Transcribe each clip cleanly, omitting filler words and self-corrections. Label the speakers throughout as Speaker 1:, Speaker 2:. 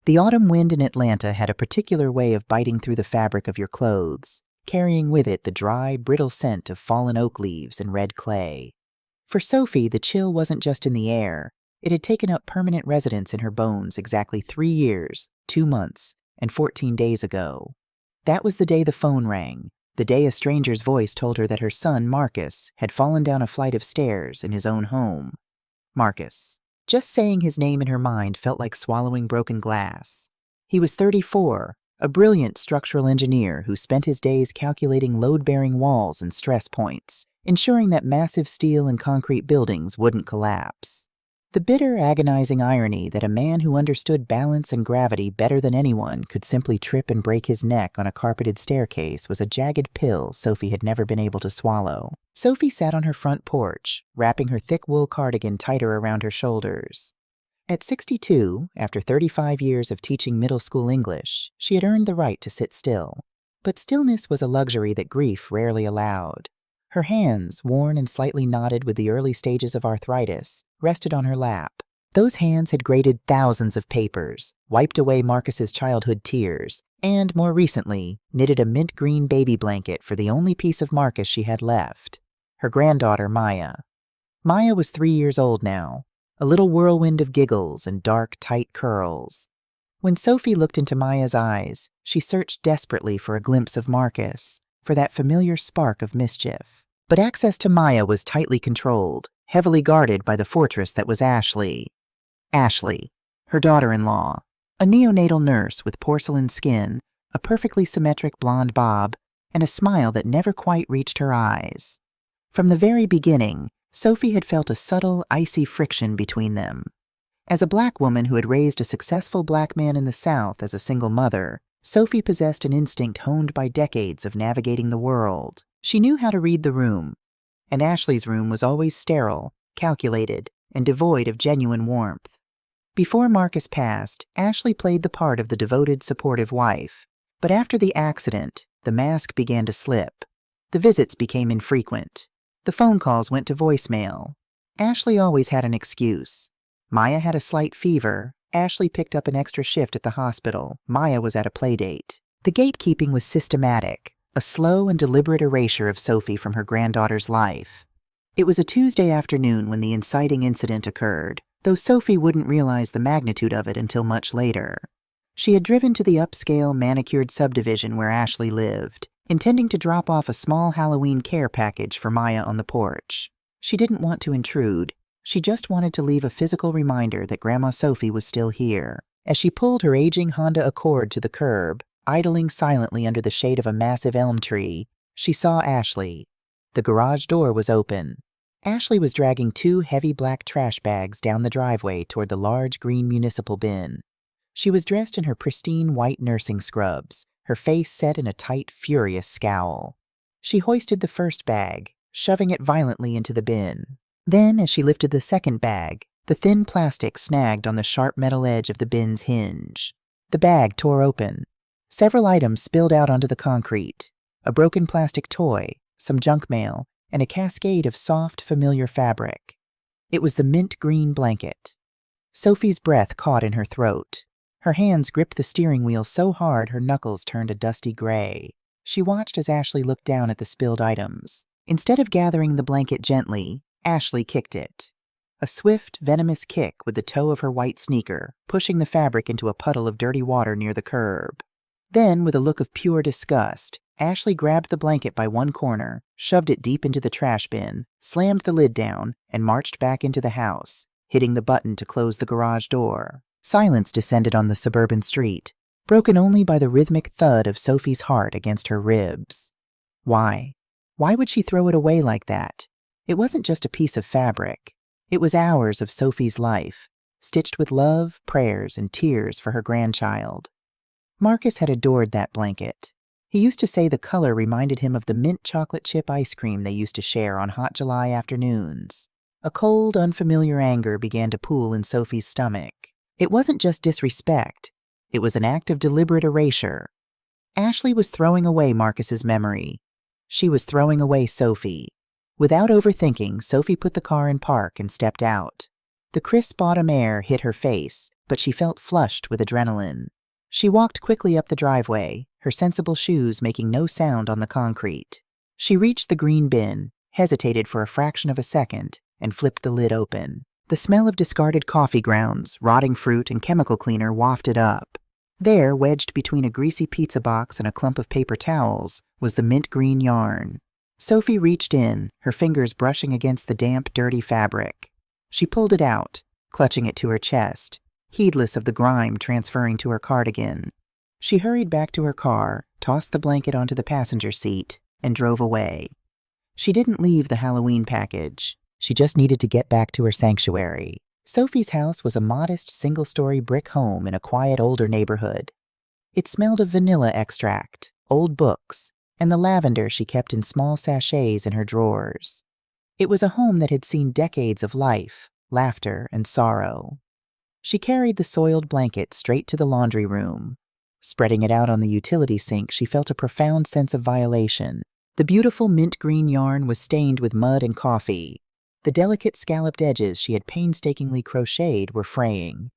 Speaker 1: The autumn wind in Atlanta had a particular way of biting through the fabric of your clothes, carrying with it the dry, brittle scent of fallen oak leaves and red clay. For Sophie, the chill wasn't just in the air. It had taken up permanent residence in her bones exactly 3 years, 2 months, and 14 days ago. That was the day the phone rang, the day a stranger's voice told her that her son, Marcus, had fallen down a flight of stairs in his own home. Marcus. Just saying his name in her mind felt like swallowing broken glass. He was 34, a brilliant structural engineer who spent his days calculating load-bearing walls and stress points, ensuring that massive steel and concrete buildings wouldn't collapse. The bitter, agonizing irony that a man who understood balance and gravity better than anyone could simply trip and break his neck on a carpeted staircase was a jagged pill Sophie had never been able to swallow. Sophie sat on her front porch, wrapping her thick wool cardigan tighter around her shoulders. At 62, after 35 years of teaching middle school English, she had earned the right to sit still. But stillness was a luxury that grief rarely allowed. Her hands, worn and slightly knotted with the early stages of arthritis, rested on her lap. Those hands had graded thousands of papers, wiped away Marcus's childhood tears, and, more recently, knitted a mint-green baby blanket for the only piece of Marcus she had left, her granddaughter Maya. Maya was 3 years old now, a little whirlwind of giggles and dark, tight curls. When Sophie looked into Maya's eyes, she searched desperately for a glimpse of Marcus, for that familiar spark of mischief. But access to Maya was tightly controlled, heavily guarded by the fortress that was Ashley. Ashley, her daughter-in-law, a neonatal nurse with porcelain skin, a perfectly symmetric blonde bob, and a smile that never quite reached her eyes. From the very beginning, Sophie had felt a subtle, icy friction between them. As a black woman who had raised a successful black man in the South as a single mother, Sophie possessed an instinct honed by decades of navigating the world. She knew how to read the room, and Ashley's room was always sterile, calculated, and devoid of genuine warmth. Before Marcus passed, Ashley played the part of the devoted, supportive wife. But after the accident, the mask began to slip. The visits became infrequent. The phone calls went to voicemail. Ashley always had an excuse. Maya had a slight fever. Ashley picked up an extra shift at the hospital. Maya was at a playdate. The gatekeeping was systematic, a slow and deliberate erasure of Sophie from her granddaughter's life. It was a Tuesday afternoon when the inciting incident occurred, though Sophie wouldn't realize the magnitude of it until much later. She had driven to the upscale, manicured subdivision where Ashley lived, intending to drop off a small Halloween care package for Maya on the porch. She didn't want to intrude. She just wanted to leave a physical reminder that Grandma Sophie was still here. As she pulled her aging Honda Accord to the curb, idling silently under the shade of a massive elm tree, she saw Ashley. The garage door was open. Ashley was dragging 2 heavy black trash bags down the driveway toward the large green municipal bin. She was dressed in her pristine white nursing scrubs, her face set in a tight, furious scowl. She hoisted the first bag, shoving it violently into the bin. Then, as she lifted the second bag, the thin plastic snagged on the sharp metal edge of the bin's hinge. The bag tore open. Several items spilled out onto the concrete. A broken plastic toy, some junk mail, and a cascade of soft, familiar fabric. It was the mint green blanket. Sophie's breath caught in her throat. Her hands gripped the steering wheel so hard her knuckles turned a dusty gray. She watched as Ashley looked down at the spilled items. Instead of gathering the blanket gently, Ashley kicked it. A swift, venomous kick with the toe of her white sneaker, pushing the fabric into a puddle of dirty water near the curb. Then, with a look of pure disgust, Ashley grabbed the blanket by one corner, shoved it deep into the trash bin, slammed the lid down, and marched back into the house, hitting the button to close the garage door. Silence descended on the suburban street, broken only by the rhythmic thud of Sophie's heart against her ribs. Why? Why would she throw it away like that? It wasn't just a piece of fabric. It was hours of Sophie's life, stitched with love, prayers, and tears for her grandchild. Marcus had adored that blanket. He used to say the color reminded him of the mint chocolate chip ice cream they used to share on hot July afternoons. A cold, unfamiliar anger began to pool in Sophie's stomach. It wasn't just disrespect. It was an act of deliberate erasure. Ashley was throwing away Marcus's memory. She was throwing away Sophie. Without overthinking, Sophie put the car in park and stepped out. The crisp autumn air hit her face, but she felt flushed with adrenaline. She walked quickly up the driveway, her sensible shoes making no sound on the concrete. She reached the green bin, hesitated for a fraction of a second, and flipped the lid open. The smell of discarded coffee grounds, rotting fruit, and chemical cleaner wafted up. There, wedged between a greasy pizza box and a clump of paper towels, was the mint green yarn. Sophie reached in, her fingers brushing against the damp, dirty fabric. She pulled it out, clutching it to her chest, heedless of the grime transferring to her cardigan. She hurried back to her car, tossed the blanket onto the passenger seat, and drove away. She didn't leave the Halloween package. She just needed to get back to her sanctuary. Sophie's house was a modest, single-story brick home in a quiet, older neighborhood. It smelled of vanilla extract, old books, and the lavender she kept in small sachets in her drawers. It was a home that had seen decades of life, laughter, and sorrow. She carried the soiled blanket straight to the laundry room. Spreading it out on the utility sink, she felt a profound sense of violation. The beautiful mint green yarn was stained with mud and coffee. The delicate scalloped edges she had painstakingly crocheted were fraying.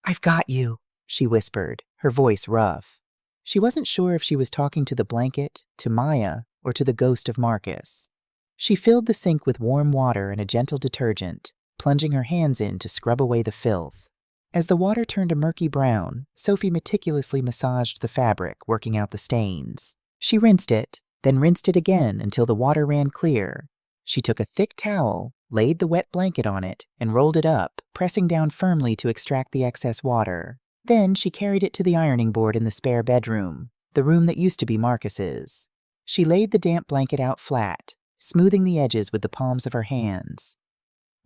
Speaker 1: "I've got you," she whispered, her voice rough. She wasn't sure if she was talking to the blanket, to Maya, or to the ghost of Marcus. She filled the sink with warm water and a gentle detergent, plunging her hands in to scrub away the filth. As the water turned a murky brown, Sophie meticulously massaged the fabric, working out the stains. She rinsed it, then rinsed it again until the water ran clear. She took a thick towel, laid the wet blanket on it, and rolled it up, pressing down firmly to extract the excess water. Then she carried it to the ironing board in the spare bedroom, the room that used to be Marcus's. She laid the damp blanket out flat, smoothing the edges with the palms of her hands.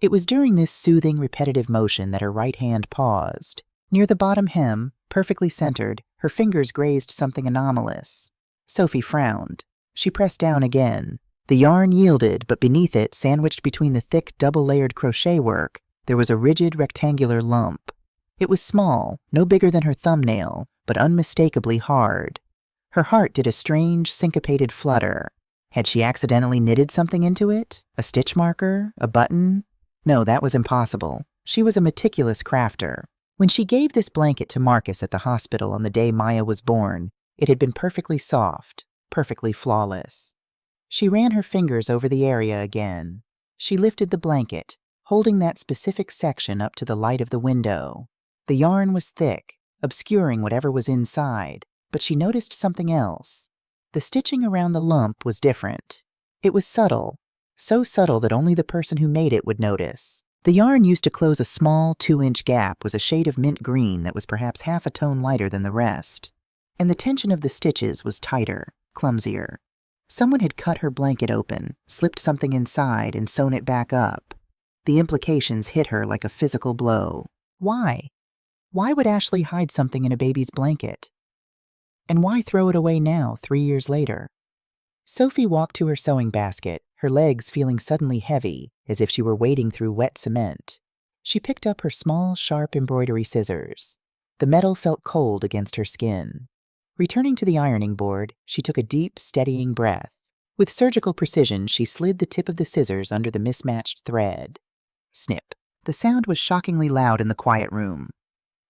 Speaker 1: It was during this soothing, repetitive motion that her right hand paused. Near the bottom hem, perfectly centered, her fingers grazed something anomalous. Sophie frowned. She pressed down again. The yarn yielded, but beneath it, sandwiched between the thick, double-layered crochet work, there was a rigid, rectangular lump. It was small, no bigger than her thumbnail, but unmistakably hard. Her heart did a strange, syncopated flutter. Had she accidentally knitted something into it? A stitch marker? A button? No, that was impossible. She was a meticulous crafter. When she gave this blanket to Marcus at the hospital on the day Maya was born, it had been perfectly soft, perfectly flawless. She ran her fingers over the area again. She lifted the blanket, holding that specific section up to the light of the window. The yarn was thick, obscuring whatever was inside, but she noticed something else. The stitching around the lump was different. It was subtle, so subtle that only the person who made it would notice. The yarn used to close a small 2-inch gap was a shade of mint green that was perhaps half a tone lighter than the rest. And the tension of the stitches was tighter, clumsier. Someone had cut her blanket open, slipped something inside, and sewn it back up. The implications hit her like a physical blow. Why? Why would Ashley hide something in a baby's blanket? And why throw it away now, 3 years later? Sophie walked to her sewing basket, her legs feeling suddenly heavy, as if she were wading through wet cement. She picked up her small, sharp embroidery scissors. The metal felt cold against her skin. Returning to the ironing board, she took a deep, steadying breath. With surgical precision, she slid the tip of the scissors under the mismatched thread. Snip. The sound was shockingly loud in the quiet room.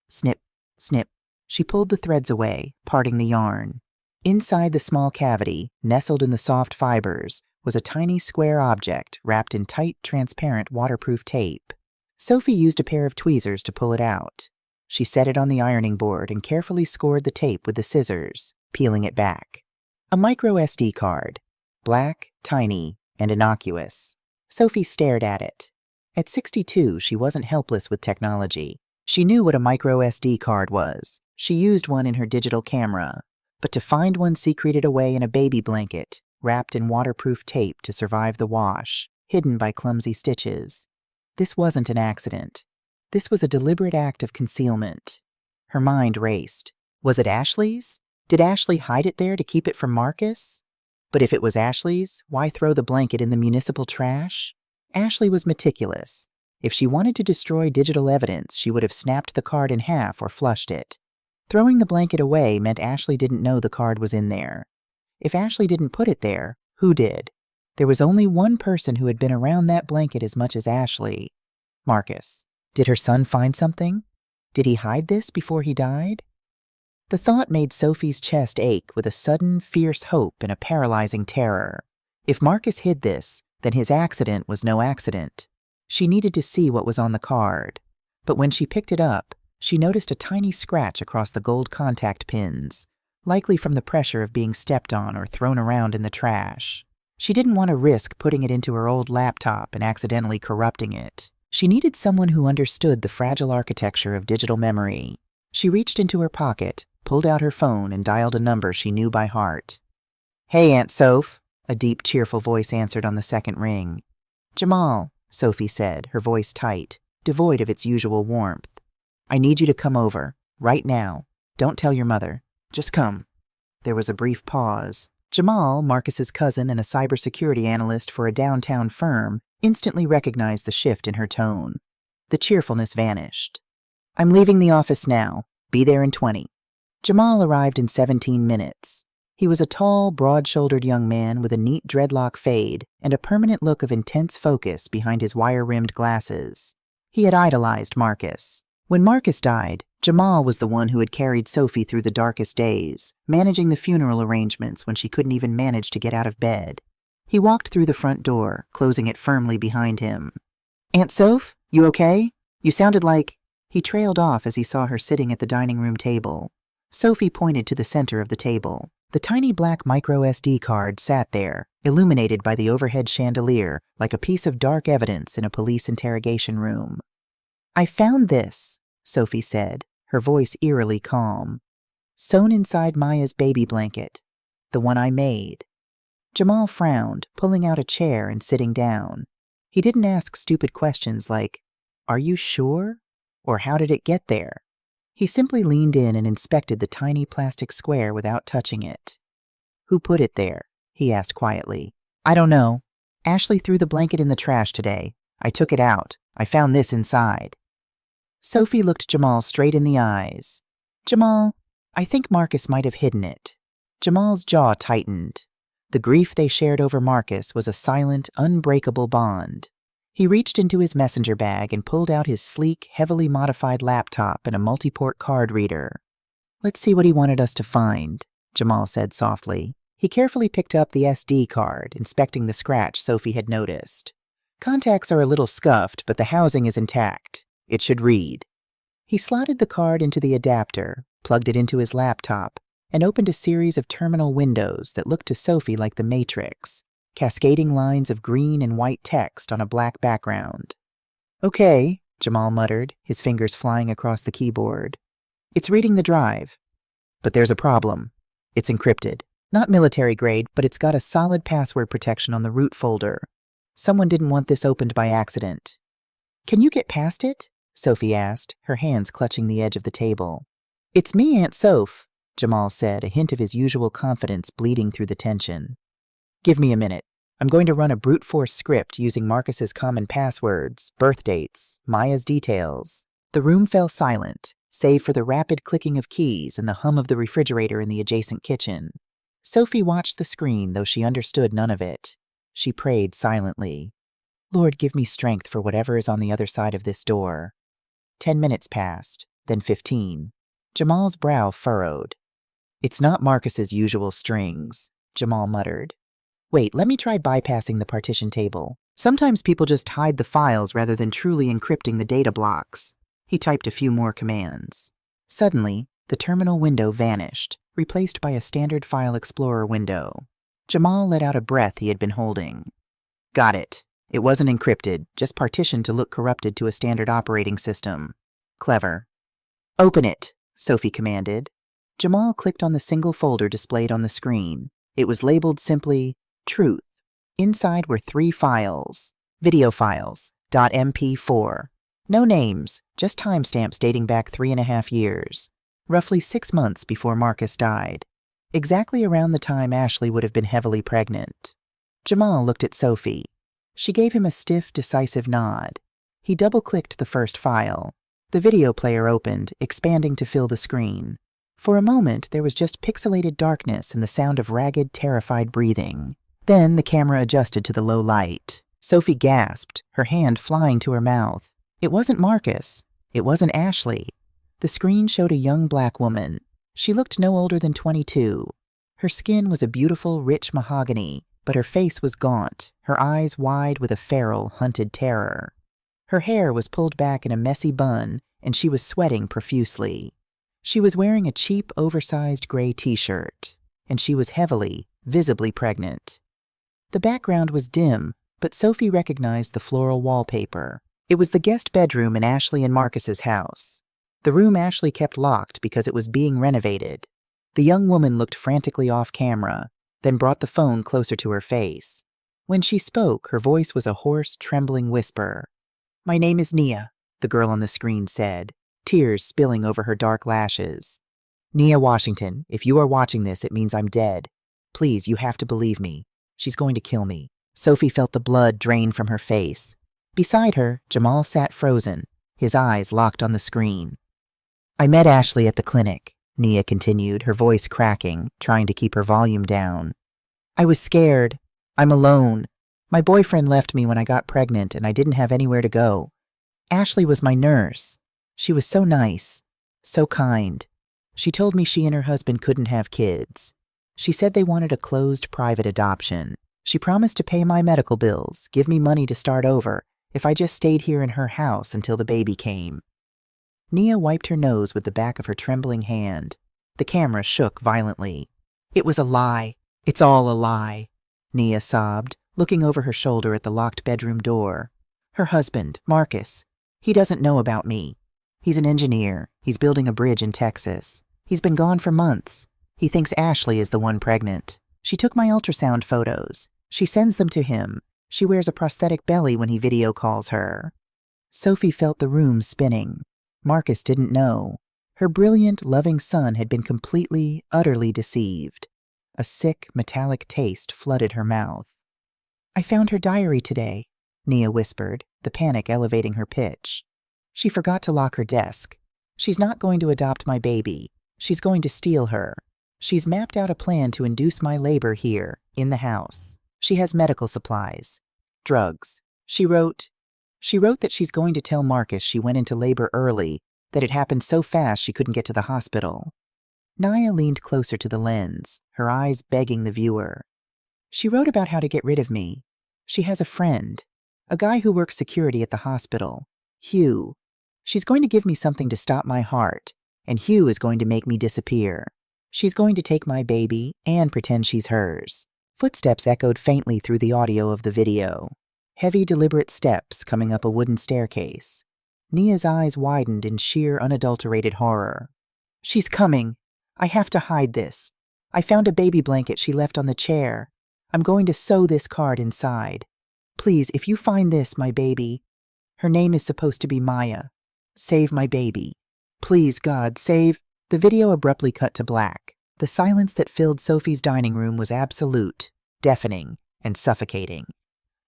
Speaker 1: Snip, snip. She pulled the threads away, parting the yarn. Inside the small cavity, nestled in the soft fibers, was a tiny square object wrapped in tight, transparent, waterproof tape. Sophie used a pair of tweezers to pull it out. She set it on the ironing board and carefully scored the tape with the scissors, peeling it back. A micro SD card. Black, tiny, and innocuous. Sophie stared at it. At 62, she wasn't helpless with technology. She knew what a micro SD card was. She used one in her digital camera. But to find one secreted away in a baby blanket, wrapped in waterproof tape to survive the wash, hidden by clumsy stitches. This wasn't an accident. This was a deliberate act of concealment. Her mind raced. Was it Ashley's? Did Ashley hide it there to keep it from Marcus? But if it was Ashley's, why throw the blanket in the municipal trash? Ashley was meticulous. If she wanted to destroy digital evidence, she would have snapped the card in half or flushed it. Throwing the blanket away meant Ashley didn't know the card was in there. If Ashley didn't put it there, who did? There was only one person who had been around that blanket as much as Ashley. Marcus. Did her son find something? Did he hide this before he died? The thought made Sophie's chest ache with a sudden, fierce hope and a paralyzing terror. If Marcus hid this, then his accident was no accident. She needed to see what was on the card. But when she picked it up, she noticed a tiny scratch across the gold contact pins, likely from the pressure of being stepped on or thrown around in the trash. She didn't want to risk putting it into her old laptop and accidentally corrupting it. She needed someone who understood the fragile architecture of digital memory. She reached into her pocket, pulled out her phone, and dialed a number she knew by heart. "Hey, Aunt Soph," a deep, cheerful voice answered on the second ring. "Jamal," Sophie said, her voice tight, devoid of its usual warmth. "I need you to come over, right now. Don't tell your mother. Just come." There was a brief pause. Jamal, Marcus's cousin and a cybersecurity analyst for a downtown firm, instantly recognized the shift in her tone. The cheerfulness vanished. "I'm leaving the office now. Be there in 20. Jamal arrived in 17 minutes. He was a tall, broad-shouldered young man with a neat dreadlock fade and a permanent look of intense focus behind his wire-rimmed glasses. He had idolized Marcus. When Marcus died, Jamal was the one who had carried Sophie through the darkest days, managing the funeral arrangements when she couldn't even manage to get out of bed. He walked through the front door, closing it firmly behind him. "Aunt Soph, you okay? You sounded like—" He trailed off as he saw her sitting at the dining room table. Sophie pointed to the center of the table. The tiny black micro SD card sat there, illuminated by the overhead chandelier like a piece of dark evidence in a police interrogation room. "I found this," Sophie said, her voice eerily calm. "Sewn inside Maya's baby blanket. The one I made." Jamal frowned, pulling out a chair and sitting down. He didn't ask stupid questions like, "Are you sure?" or "How did it get there?" He simply leaned in and inspected the tiny plastic square without touching it. "Who put it there?" he asked quietly. "I don't know. Ashley threw the blanket in the trash today. I took it out. I found this inside." Sophie looked Jamal straight in the eyes. "Jamal, I think Marcus might have hidden it." Jamal's jaw tightened. The grief they shared over Marcus was a silent, unbreakable bond. He reached into his messenger bag and pulled out his sleek, heavily modified laptop and a multi-port card reader. "Let's see what he wanted us to find," Jamal said softly. He carefully picked up the SD card, inspecting the scratch Sophie had noticed. "Contacts are a little scuffed, but the housing is intact. It should read." He slotted the card into the adapter, plugged it into his laptop, and opened a series of terminal windows that looked to Sophie like the Matrix, cascading lines of green and white text on a black background. "Okay," Jamal muttered, his fingers flying across the keyboard. "It's reading the drive. But there's a problem. It's encrypted. Not military grade, but it's got a solid password protection on the root folder. Someone didn't want this opened by accident." "Can you get past it?" Sophie asked, her hands clutching the edge of the table. "It's me, Aunt Soph," Jamal said, a hint of his usual confidence bleeding through the tension. "Give me a minute. I'm going to run a brute force script using Marcus's common passwords, birth dates, Maya's details." The room fell silent, save for the rapid clicking of keys and the hum of the refrigerator in the adjacent kitchen. Sophie watched the screen, though she understood none of it. She prayed silently. "Lord, give me strength for whatever is on the other side of this door." 10 minutes passed, then 15. Jamal's brow furrowed. "It's not Marcus's usual strings," Jamal muttered. "Wait, let me try bypassing the partition table. Sometimes people just hide the files rather than truly encrypting the data blocks." He typed a few more commands. Suddenly, the terminal window vanished, replaced by a standard File Explorer window. Jamal let out a breath he had been holding. "Got it. It wasn't encrypted, just partitioned to look corrupted to a standard operating system. Clever." "Open it," Sophie commanded. Jamal clicked on the single folder displayed on the screen. It was labeled simply, Truth. Inside were 3 files. Video files, .mp4. No names, just timestamps dating back 3.5 years. Roughly 6 months before Marcus died. Exactly around the time Ashley would have been heavily pregnant. Jamal looked at Sophie. She gave him a stiff, decisive nod. He double-clicked the first file. The video player opened, expanding to fill the screen. For a moment, there was just pixelated darkness and the sound of ragged, terrified breathing. Then the camera adjusted to the low light. Sophie gasped, her hand flying to her mouth. It wasn't Marcus. It wasn't Ashley. The screen showed a young black woman. She looked no older than 22. Her skin was a beautiful, rich mahogany, but her face was gaunt, her eyes wide with a feral, hunted terror. Her hair was pulled back in a messy bun, and she was sweating profusely. She was wearing a cheap, oversized gray t-shirt, and she was heavily, visibly pregnant. The background was dim, but Sophie recognized the floral wallpaper. It was the guest bedroom in Ashley and Marcus's house. The room Ashley kept locked because it was being renovated. The young woman looked frantically off camera, then brought the phone closer to her face. When she spoke, her voice was a hoarse, trembling whisper. "My name is Nia," the girl on the screen said, tears spilling over her dark lashes. "Nia Washington, if you are watching this, it means I'm dead. Please, you have to believe me. She's going to kill me." Sophie felt the blood drain from her face. Beside her, Jamal sat frozen, his eyes locked on the screen. "I met Ashley at the clinic," Nia continued, her voice cracking, trying to keep her volume down. "I was scared. I'm alone. My boyfriend left me when I got pregnant, and I didn't have anywhere to go. Ashley was my nurse. She was so nice, so kind. She told me she and her husband couldn't have kids. She said they wanted a closed, private adoption. She promised to pay my medical bills, give me money to start over, if I just stayed here in her house until the baby came." Nia wiped her nose with the back of her trembling hand. The camera shook violently. "It was a lie. It's all a lie," Nia sobbed, looking over her shoulder at the locked bedroom door. "Her husband, Marcus, he doesn't know about me. He's an engineer. He's building a bridge in Texas. He's been gone for months. He thinks Ashley is the one pregnant. She took my ultrasound photos. She sends them to him. She wears a prosthetic belly when he video calls her." Sophie felt the room spinning. Marcus didn't know. Her brilliant, loving son had been completely, utterly deceived. A sick, metallic taste flooded her mouth. "I found her diary today," Nia whispered, the panic elevating her pitch. "She forgot to lock her desk. She's not going to adopt my baby. She's going to steal her. She's mapped out a plan to induce my labor here, in the house. She has medical supplies, drugs. She wrote that she's going to tell Marcus she went into labor early, that it happened so fast she couldn't get to the hospital." Nia leaned closer to the lens, her eyes begging the viewer. "She wrote about how to get rid of me. She has a friend, a guy who works security at the hospital, Hugh. She's going to give me something to stop my heart, and Hugh is going to make me disappear. She's going to take my baby and pretend she's hers." Footsteps echoed faintly through the audio of the video. Heavy, deliberate steps coming up a wooden staircase. Nia's eyes widened in sheer, unadulterated horror. "She's coming. I have to hide this. I found a baby blanket she left on the chair. I'm going to sew this card inside. Please, if you find this, my baby. Her name is supposed to be Maya. Save my baby. Please, God, save." The video abruptly cut to black. The silence that filled Sophie's dining room was absolute, deafening, and suffocating.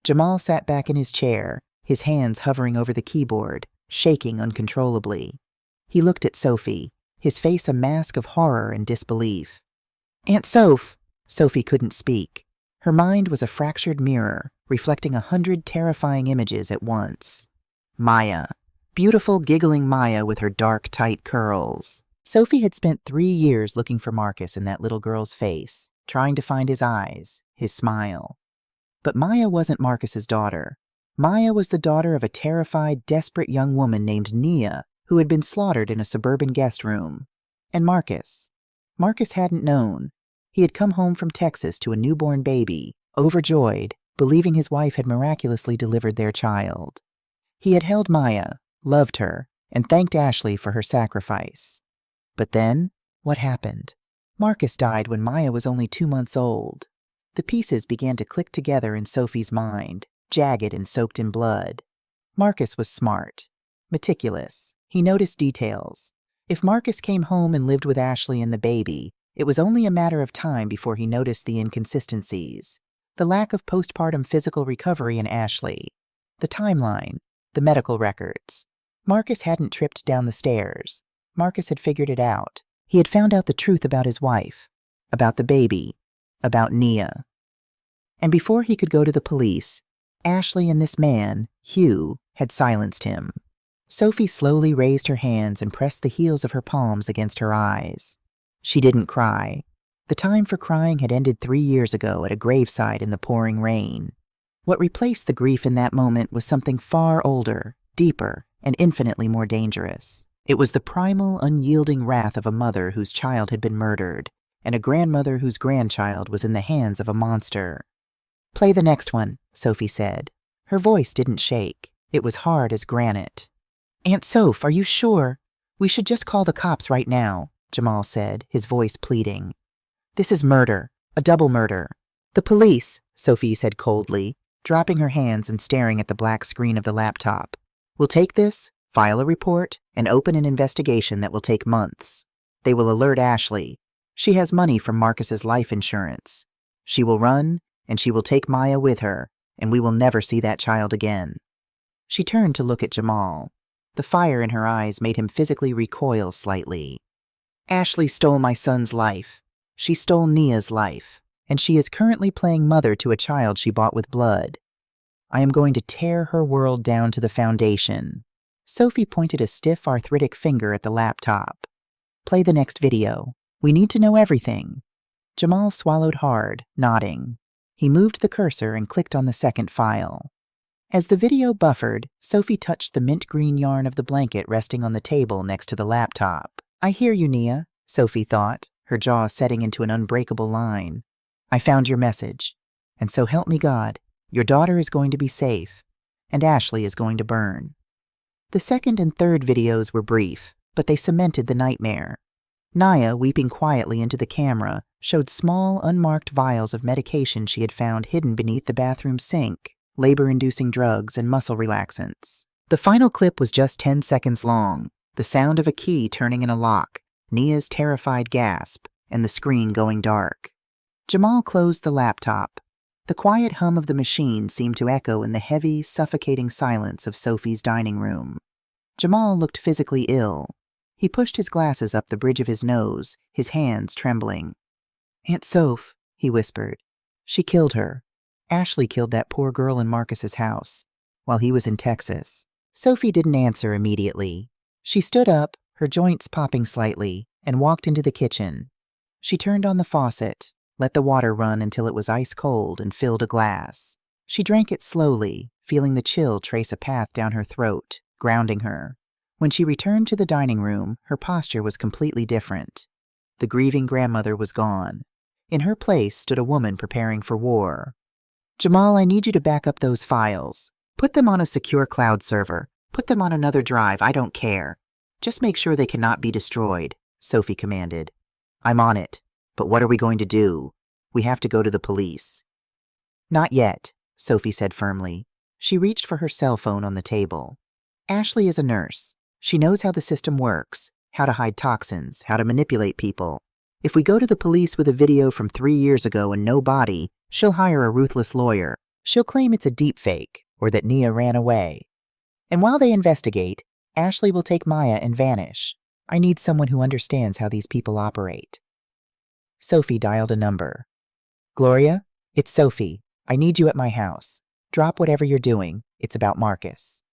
Speaker 1: Jamal sat back in his chair, his hands hovering over the keyboard, shaking uncontrollably. He looked at Sophie, his face a mask of horror and disbelief. "Aunt Soph!" Sophie couldn't speak. Her mind was a fractured mirror, reflecting 100 terrifying images at once. Maya. Beautiful, giggling Maya with her dark, tight curls. Sophie had spent 3 years looking for Marcus in that little girl's face, trying to find his eyes, his smile. But Maya wasn't Marcus's daughter. Maya was the daughter of a terrified, desperate young woman named Nia, who had been slaughtered in a suburban guest room. And Marcus hadn't known. He had come home from Texas to a newborn baby, overjoyed, believing his wife had miraculously delivered their child. He had held Maya, loved her, and thanked Ashley for her sacrifice. But then, what happened? Marcus died when Maya was only 2 months old. The pieces began to click together in Sophie's mind, jagged and soaked in blood. Marcus was smart, meticulous. He noticed details. If Marcus came home and lived with Ashley and the baby, it was only a matter of time before he noticed the inconsistencies. The lack of postpartum physical recovery in Ashley. The timeline. The medical records. Marcus hadn't tripped down the stairs. Marcus had figured it out. He had found out the truth about his wife, about the baby, about Nia. And before he could go to the police, Ashley and this man, Hugh, had silenced him. Sophie slowly raised her hands and pressed the heels of her palms against her eyes. She didn't cry. The time for crying had ended 3 years ago at a graveside in the pouring rain. What replaced the grief in that moment was something far older, deeper, and infinitely more dangerous. It was the primal, unyielding wrath of a mother whose child had been murdered, and a grandmother whose grandchild was in the hands of a monster. "Play the next one," Sophie said. Her voice didn't shake. It was hard as granite. "Aunt Soph, are you sure? We should just call the cops right now," Jamal said, his voice pleading. "This is murder, a double murder." "The police," Sophie said coldly, dropping her hands and staring at the black screen of the laptop. "Will take this, file a report, and open an investigation that will take months. They will alert Ashley. She has money from Marcus's life insurance. She will run, and she will take Maya with her, and we will never see that child again." She turned to look at Jamal. The fire in her eyes made him physically recoil slightly. "Ashley stole my son's life. She stole Nia's life, and she is currently playing mother to a child she bought with blood. I am going to tear her world down to the foundation." Sophie pointed a stiff, arthritic finger at the laptop. "Play the next video. We need to know everything." Jamal swallowed hard, nodding. He moved the cursor and clicked on the second file. As the video buffered, Sophie touched the mint green yarn of the blanket resting on the table next to the laptop. "I hear you, Nia," Sophie thought, her jaw setting into an unbreakable line. "I found your message. And so help me God, your daughter is going to be safe, and Ashley is going to burn." The second and third videos were brief, but they cemented the nightmare. Nia, weeping quietly into the camera, showed small, unmarked vials of medication she had found hidden beneath the bathroom sink, labor-inducing drugs and muscle relaxants. The final clip was just 10 seconds long, the sound of a key turning in a lock, Nia's terrified gasp, and the screen going dark. Jamal closed the laptop. The quiet hum of the machine seemed to echo in the heavy, suffocating silence of Sophie's dining room. Jamal looked physically ill. He pushed his glasses up the bridge of his nose, his hands trembling. "Aunt Soph," he whispered. "She killed her. Ashley killed that poor girl in Marcus's house, while he was in Texas." Sophie didn't answer immediately. She stood up, her joints popping slightly, and walked into the kitchen. She turned on the faucet, let the water run until it was ice cold, and filled a glass. She drank it slowly, feeling the chill trace a path down her throat, grounding her. When she returned to the dining room, her posture was completely different. The grieving grandmother was gone. In her place stood a woman preparing for war. "Jamal, I need you to back up those files. Put them on a secure cloud server. Put them on another drive, I don't care. Just make sure they cannot be destroyed," Sophie commanded. "I'm on it. But what are we going to do? We have to go to the police." "Not yet," Sophie said firmly. She reached for her cell phone on the table. "Ashley is a nurse. She knows how the system works, how to hide toxins, how to manipulate people. If we go to the police with a video from 3 years ago and no body, she'll hire a ruthless lawyer. She'll claim it's a deep fake, or that Nia ran away. And while they investigate, Ashley will take Maya and vanish. I need someone who understands how these people operate." Sophie dialed a number. "Gloria, it's Sophie. I need you at my house. Drop whatever you're doing. It's about Marcus."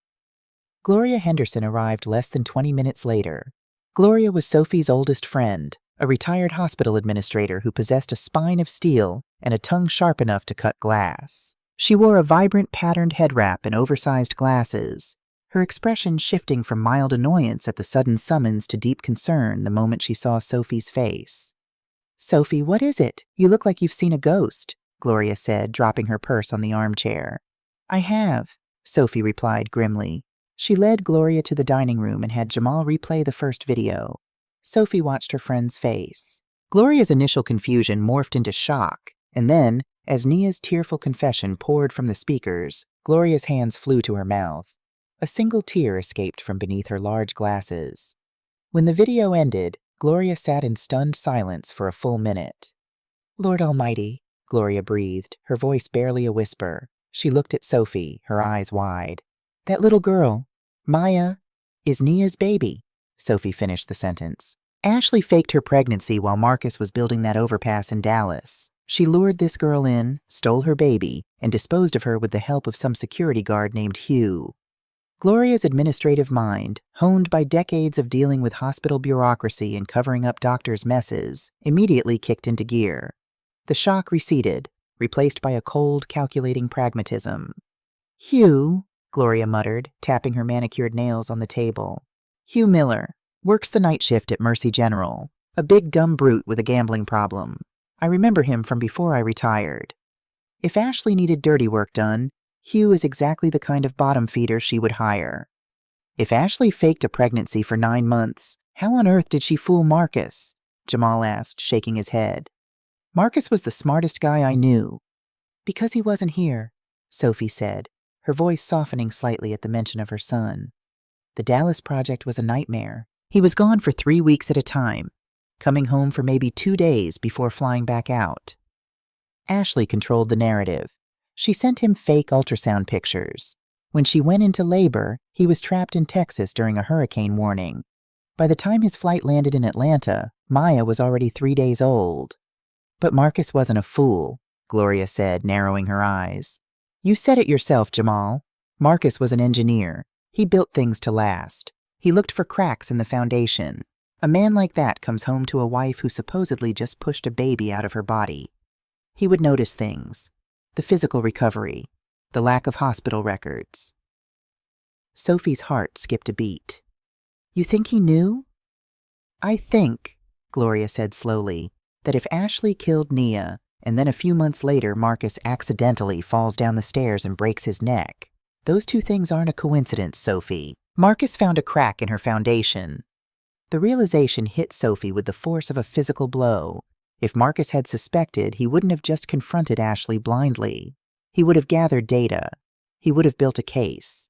Speaker 1: Gloria Henderson arrived less than 20 minutes later. Gloria was Sophie's oldest friend, a retired hospital administrator who possessed a spine of steel and a tongue sharp enough to cut glass. She wore a vibrant patterned head wrap and oversized glasses, her expression shifting from mild annoyance at the sudden summons to deep concern the moment she saw Sophie's face. "Sophie, what is it? You look like you've seen a ghost," Gloria said, dropping her purse on the armchair. "I have," Sophie replied grimly. She led Gloria to the dining room and had Jamal replay the first video. Sophie watched her friend's face. Gloria's initial confusion morphed into shock, and then, as Nia's tearful confession poured from the speakers, Gloria's hands flew to her mouth. A single tear escaped from beneath her large glasses. When the video ended, Gloria sat in stunned silence for a full minute. "Lord Almighty," Gloria breathed, her voice barely a whisper. She looked at Sophie, her eyes wide. "That little girl, Maya, is Nia's baby," Sophie finished the sentence. "Ashley faked her pregnancy while Marcus was building that overpass in Dallas. She lured this girl in, stole her baby, and disposed of her with the help of some security guard named Hugh. Gloria's administrative mind, honed by decades of dealing with hospital bureaucracy and covering up doctors' messes, immediately kicked into gear. The shock receded, replaced by a cold, calculating pragmatism. "Hugh," Gloria muttered, tapping her manicured nails on the table. "Hugh Miller. Works the night shift at Mercy General. A big dumb brute with a gambling problem. I remember him from before I retired. If Ashley needed dirty work done, Hugh is exactly the kind of bottom feeder she would hire. If Ashley faked a pregnancy for 9 months, how on earth did she fool Marcus?" Jamal asked, shaking his head. "Marcus was the smartest guy I knew." "Because he wasn't here," Sophie said, her voice softening slightly at the mention of her son. "The Dallas project was a nightmare. He was gone for 3 weeks at a time, coming home for maybe 2 days before flying back out. Ashley controlled the narrative. She sent him fake ultrasound pictures. When she went into labor, he was trapped in Texas during a hurricane warning. By the time his flight landed in Atlanta, Maya was already 3 days old. But Marcus wasn't a fool," Gloria said, narrowing her eyes. "You said it yourself, Jamal. Marcus was an engineer. He built things to last. He looked for cracks in the foundation. A man like that comes home to a wife who supposedly just pushed a baby out of her body. He would notice things. The physical recovery. The lack of hospital records." Sophie's heart skipped a beat. "You think he knew?" "I think," Gloria said slowly, "that if Ashley killed Nia, and then a few months later Marcus accidentally falls down the stairs and breaks his neck, those 2 things aren't a coincidence, Sophie. Marcus found a crack in her foundation." The realization hit Sophie with the force of a physical blow. If Marcus had suspected, he wouldn't have just confronted Ashley blindly. He would have gathered data. He would have built a case.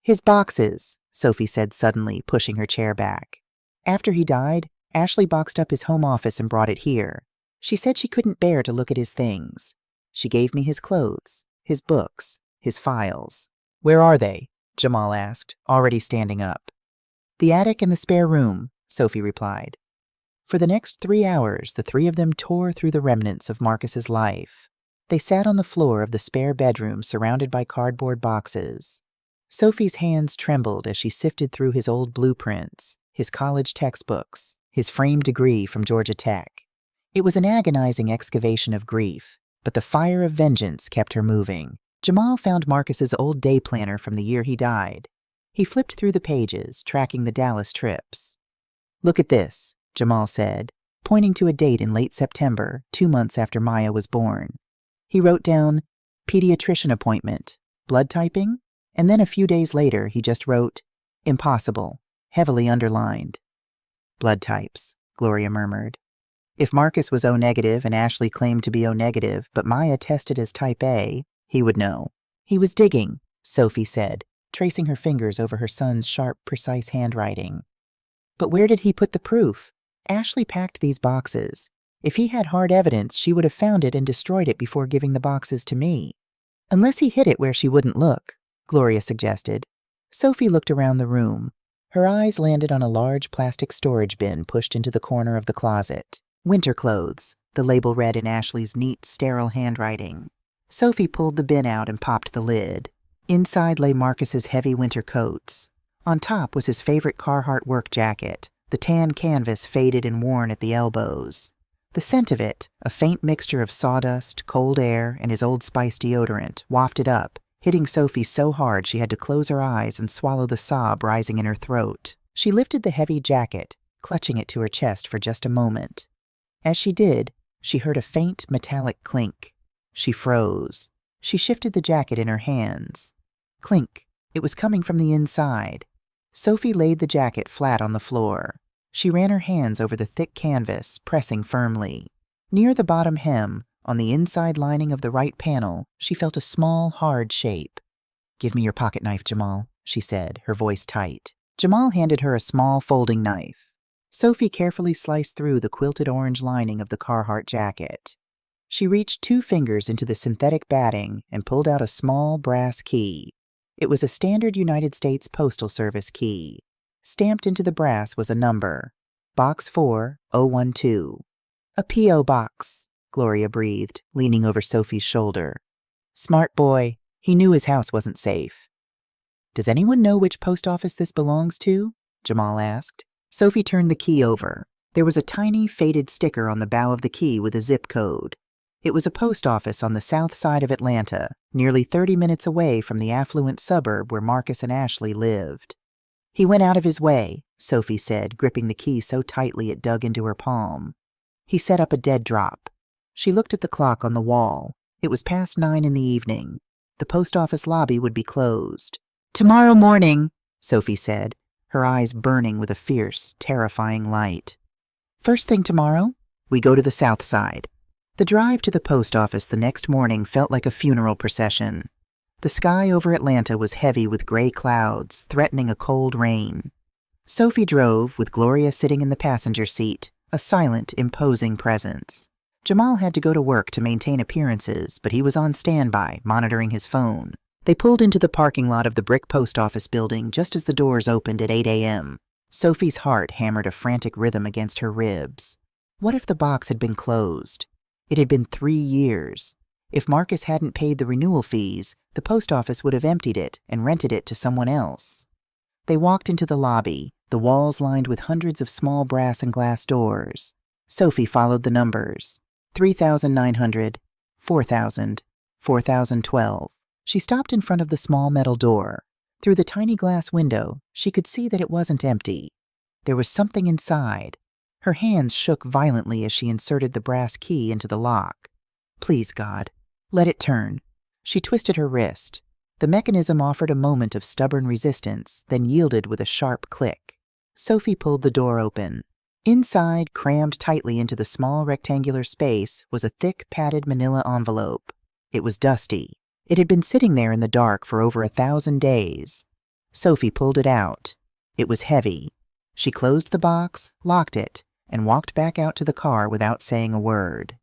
Speaker 1: "His boxes," Sophie said suddenly, pushing her chair back. "After he died, Ashley boxed up his home office and brought it here. She said she couldn't bear to look at his things. She gave me his clothes, his books, his files." "Where are they?" Jamal asked, already standing up. "The attic and the spare room," Sophie replied. For the next 3 hours, the 3 of them tore through the remnants of Marcus's life. They sat on the floor of the spare bedroom surrounded by cardboard boxes. Sophie's hands trembled as she sifted through his old blueprints, his college textbooks, his framed degree from Georgia Tech. It was an agonizing excavation of grief, but the fire of vengeance kept her moving. Jamal found Marcus's old day planner from the year he died. He flipped through the pages, tracking the Dallas trips. "Look at this," Jamal said, pointing to a date in late September, 2 months after Maya was born. He wrote down, "pediatrician appointment, blood typing," and then a few days later he just wrote, "impossible," heavily underlined. "Blood types," Gloria murmured. If Marcus was O-negative and Ashley claimed to be O-negative, but Maya tested as type A, he would know. "He was digging," Sophie said, tracing her fingers over her son's sharp, precise handwriting. "But where did he put the proof? Ashley packed these boxes. If he had hard evidence, she would have found it and destroyed it before giving the boxes to me." "Unless he hid it where she wouldn't look," Gloria suggested. Sophie looked around the room. Her eyes landed on a large plastic storage bin pushed into the corner of the closet. "Winter clothes," the label read in Ashley's neat, sterile handwriting. Sophie pulled the bin out and popped the lid. Inside lay Marcus's heavy winter coats. On top was his favorite Carhartt work jacket, the tan canvas faded and worn at the elbows. The scent of it, a faint mixture of sawdust, cold air, and his Old Spice deodorant, wafted up, hitting Sophie so hard she had to close her eyes and swallow the sob rising in her throat. She lifted the heavy jacket, clutching it to her chest for just a moment. As she did, she heard a faint metallic clink. She froze. She shifted the jacket in her hands. Clink. It was coming from the inside. Sophie laid the jacket flat on the floor. She ran her hands over the thick canvas, pressing firmly. Near the bottom hem, on the inside lining of the right panel, she felt a small, hard shape. "Give me your pocket knife, Jamal," she said, her voice tight. Jamal handed her a small folding knife. Sophie carefully sliced through the quilted orange lining of the Carhartt jacket. She reached 2 fingers into the synthetic batting and pulled out a small brass key. It was a standard United States Postal Service key. Stamped into the brass was a number, Box 4012. "A P.O. box," Gloria breathed, leaning over Sophie's shoulder. "Smart boy. He knew his house wasn't safe." Does anyone know which post office this belongs to? Jamal asked. Sophie turned the key over. There was a tiny, faded sticker on the bow of the key with a zip code. It was a post office on the south side of Atlanta, nearly 30 minutes away from the affluent suburb where Marcus and Ashley lived. He went out of his way, Sophie said, gripping the key so tightly it dug into her palm. He set up a dead drop. She looked at the clock on the wall. It was past 9 in the evening. The post office lobby would be closed. "Tomorrow morning," Sophie said, her eyes burning with a fierce, terrifying light. "First thing tomorrow, we go to the south side." The drive to the post office the next morning felt like a funeral procession. The sky over Atlanta was heavy with gray clouds, threatening a cold rain. Sophie drove, with Gloria sitting in the passenger seat, a silent, imposing presence. Jamal had to go to work to maintain appearances, but he was on standby, monitoring his phone. They pulled into the parking lot of the brick post office building just as the doors opened at 8 a.m. Sophie's heart hammered a frantic rhythm against her ribs. What if the box had been closed? It had been 3 years. If Marcus hadn't paid the renewal fees, the post office would have emptied it and rented it to someone else. They walked into the lobby, the walls lined with hundreds of small brass and glass doors. Sophie followed the numbers. 3,900, 4,000, 4,012. She stopped in front of the small metal door. Through the tiny glass window, she could see that it wasn't empty. There was something inside. Her hands shook violently as she inserted the brass key into the lock. Please, God, let it turn. She twisted her wrist. The mechanism offered a moment of stubborn resistance, then yielded with a sharp click. Sophie pulled the door open. Inside, crammed tightly into the small rectangular space, was a thick, padded manila envelope. It was dusty. It had been sitting there in the dark for over 1,000 days. Sophie pulled it out. It was heavy. She closed the box, locked it, and walked back out to the car without saying a word.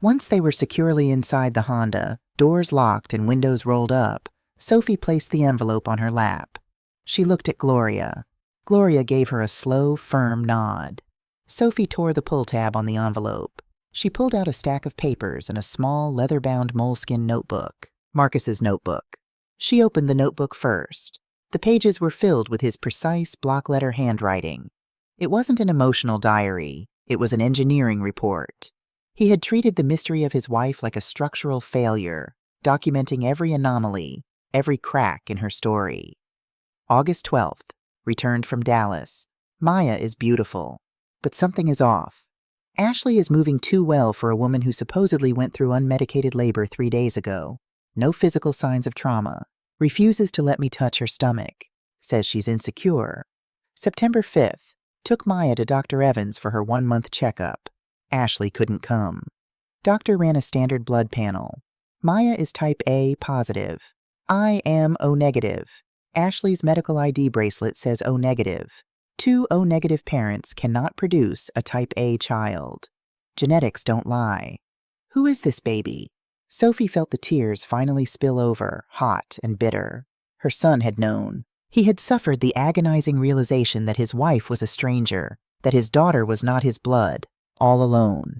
Speaker 1: Once they were securely inside the Honda, doors locked and windows rolled up, Sophie placed the envelope on her lap. She looked at Gloria. Gloria gave her a slow, firm nod. Sophie tore the pull tab on the envelope. She pulled out a stack of papers and a small, leather-bound moleskin notebook, Marcus's notebook. She opened the notebook first. The pages were filled with his precise block-letter handwriting. It wasn't an emotional diary. It was an engineering report. He had treated the mystery of his wife like a structural failure, documenting every anomaly, every crack in her story. August 12th. Returned from Dallas. Maya is beautiful, but something is off. Ashley is moving too well for a woman who supposedly went through unmedicated labor 3 days ago. No physical signs of trauma. Refuses to let me touch her stomach. Says she's insecure. September 5th. Took Maya to Dr. Evans for her 1-month checkup. Ashley couldn't come. Doctor ran a standard blood panel. Maya is type A positive. I am O negative. Ashley's medical ID bracelet says O negative. 2 O negative parents cannot produce a type A child. Genetics don't lie. Who is this baby? Sophie felt the tears finally spill over, hot and bitter. Her son had known. He had suffered the agonizing realization that his wife was a stranger, that his daughter was not his blood, all alone.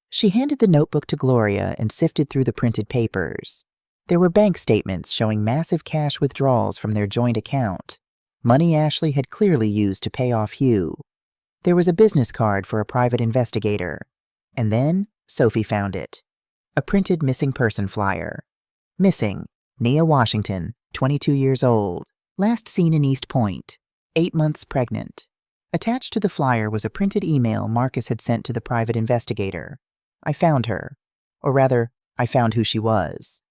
Speaker 1: She handed the notebook to Gloria and sifted through the printed papers. There were bank statements showing massive cash withdrawals from their joint account, money Ashley had clearly used to pay off Hugh. There was a business card for a private investigator. And then Sophie found it. A printed missing person flyer. Missing, Nia Washington, 22 years old. Last seen in East Point. 8 months pregnant. Attached to the flyer was a printed email Marcus had sent to the private investigator. I found her. Or rather, I found who she was.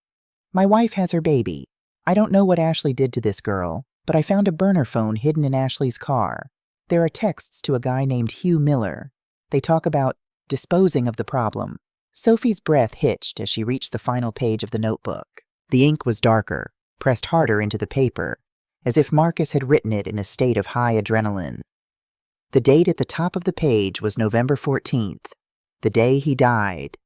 Speaker 1: My wife has her baby. I don't know what Ashley did to this girl, but I found a burner phone hidden in Ashley's car. There are texts to a guy named Hugh Miller. They talk about disposing of the problem. Sophie's breath hitched as she reached the final page of the notebook. The ink was darker, pressed harder into the paper, as if Marcus had written it in a state of high adrenaline. The date at the top of the page was November 14th, the day he died.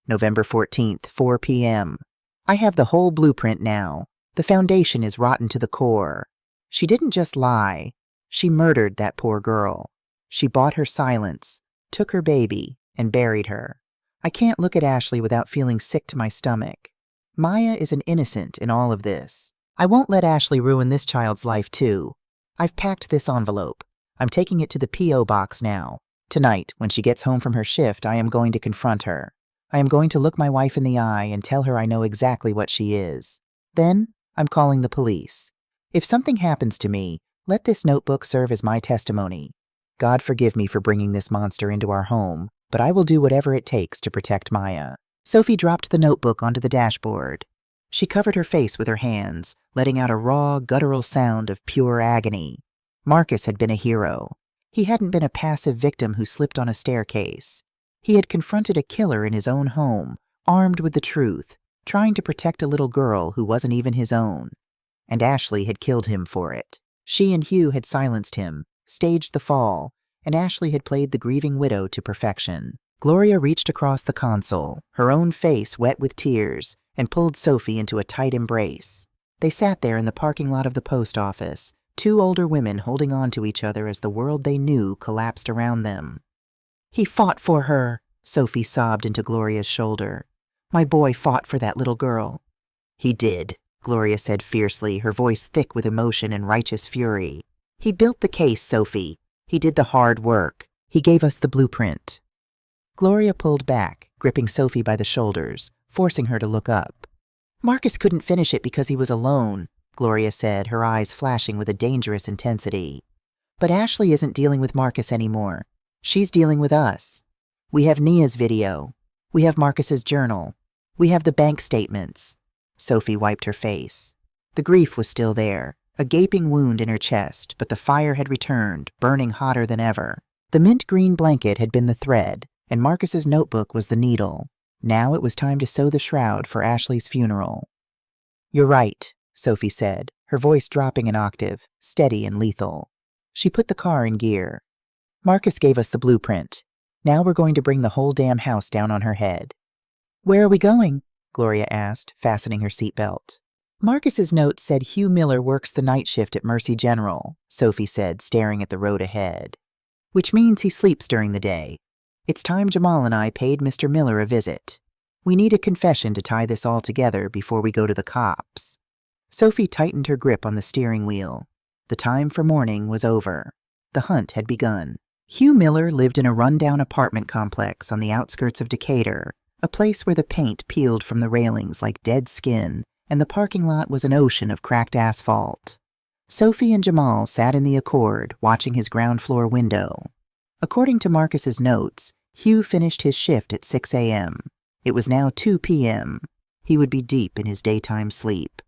Speaker 1: November 14th, 4 p.m. I have the whole blueprint now. The foundation is rotten to the core. She didn't just lie. She murdered that poor girl. She bought her silence, took her baby, and buried her. I can't look at Ashley without feeling sick to my stomach. Maya is an innocent in all of this. I won't let Ashley ruin this child's life too. I've packed this envelope. I'm taking it to the P.O. box now. Tonight, when she gets home from her shift, I am going to confront her. I am going to look my wife in the eye and tell her I know exactly what she is. Then, I'm calling the police. If something happens to me, let this notebook serve as my testimony. God forgive me for bringing this monster into our home, but I will do whatever it takes to protect Maya. Sophie dropped the notebook onto the dashboard. She covered her face with her hands, letting out a raw, guttural sound of pure agony. Marcus had been a hero. He hadn't been a passive victim who slipped on a staircase. He had confronted a killer in his own home, armed with the truth, trying to protect a little girl who wasn't even his own. And Ashley had killed him for it. She and Hugh had silenced him, staged the fall, and Ashley had played the grieving widow to perfection. Gloria reached across the console, her own face wet with tears, and pulled Sophie into a tight embrace. They sat there in the parking lot of the post office, two older women holding on to each other as the world they knew collapsed around them. "He fought for her," Sophie sobbed into Gloria's shoulder. "My boy fought for that little girl." "He did," Gloria said fiercely, her voice thick with emotion and righteous fury. "He built the case, Sophie. He did the hard work. He gave us the blueprint." Gloria pulled back, gripping Sophie by the shoulders, forcing her to look up. "Marcus couldn't finish it because he was alone," Gloria said, her eyes flashing with a dangerous intensity. "But Ashley isn't dealing with Marcus anymore. She's dealing with us. We have Nia's video. We have Marcus's journal. We have the bank statements." Sophie wiped her face. The grief was still there, a gaping wound in her chest, but the fire had returned, burning hotter than ever. The mint green blanket had been the thread, and Marcus's notebook was the needle. Now it was time to sew the shroud for Ashley's funeral. "You're right," Sophie said, her voice dropping an octave, steady and lethal. She put the car in gear. "Marcus gave us the blueprint. Now we're going to bring the whole damn house down on her head." "Where are we going?" Gloria asked, fastening her seatbelt. "Marcus's note said Hugh Miller works the night shift at Mercy General," Sophie said, staring at the road ahead. "Which means he sleeps during the day. It's time Jamal and I paid Mr. Miller a visit. We need a confession to tie this all together before we go to the cops." Sophie tightened her grip on the steering wheel. The time for mourning was over. The hunt had begun. Hugh Miller lived in a rundown apartment complex on the outskirts of Decatur, a place where the paint peeled from the railings like dead skin, and the parking lot was an ocean of cracked asphalt. Sophie and Jamal sat in the Accord, watching his ground floor window. According to Marcus's notes, Hugh finished his shift at 6 a.m. It was now 2 p.m. He would be deep in his daytime sleep.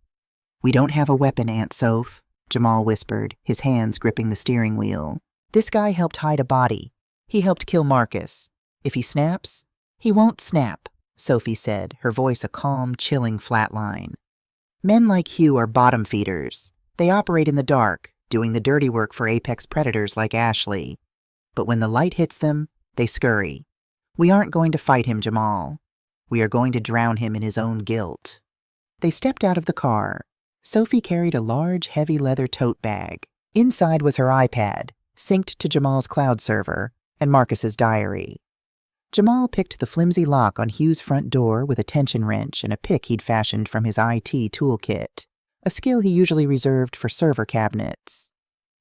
Speaker 1: "We don't have a weapon, Aunt Soph," Jamal whispered, his hands gripping the steering wheel. "This guy helped hide a body. He helped kill Marcus. If he snaps..." "He won't snap," Sophie said, her voice a calm, chilling flatline. "Men like Hugh are bottom feeders. They operate in the dark, doing the dirty work for apex predators like Ashley. But when the light hits them, they scurry. We aren't going to fight him, Jamal. We are going to drown him in his own guilt." They stepped out of the car. Sophie carried a large, heavy leather tote bag. Inside was her iPad, synced to Jamal's cloud server, and Marcus's diary. Jamal picked the flimsy lock on Hugh's front door with a tension wrench and a pick he'd fashioned from his IT toolkit, a skill he usually reserved for server cabinets.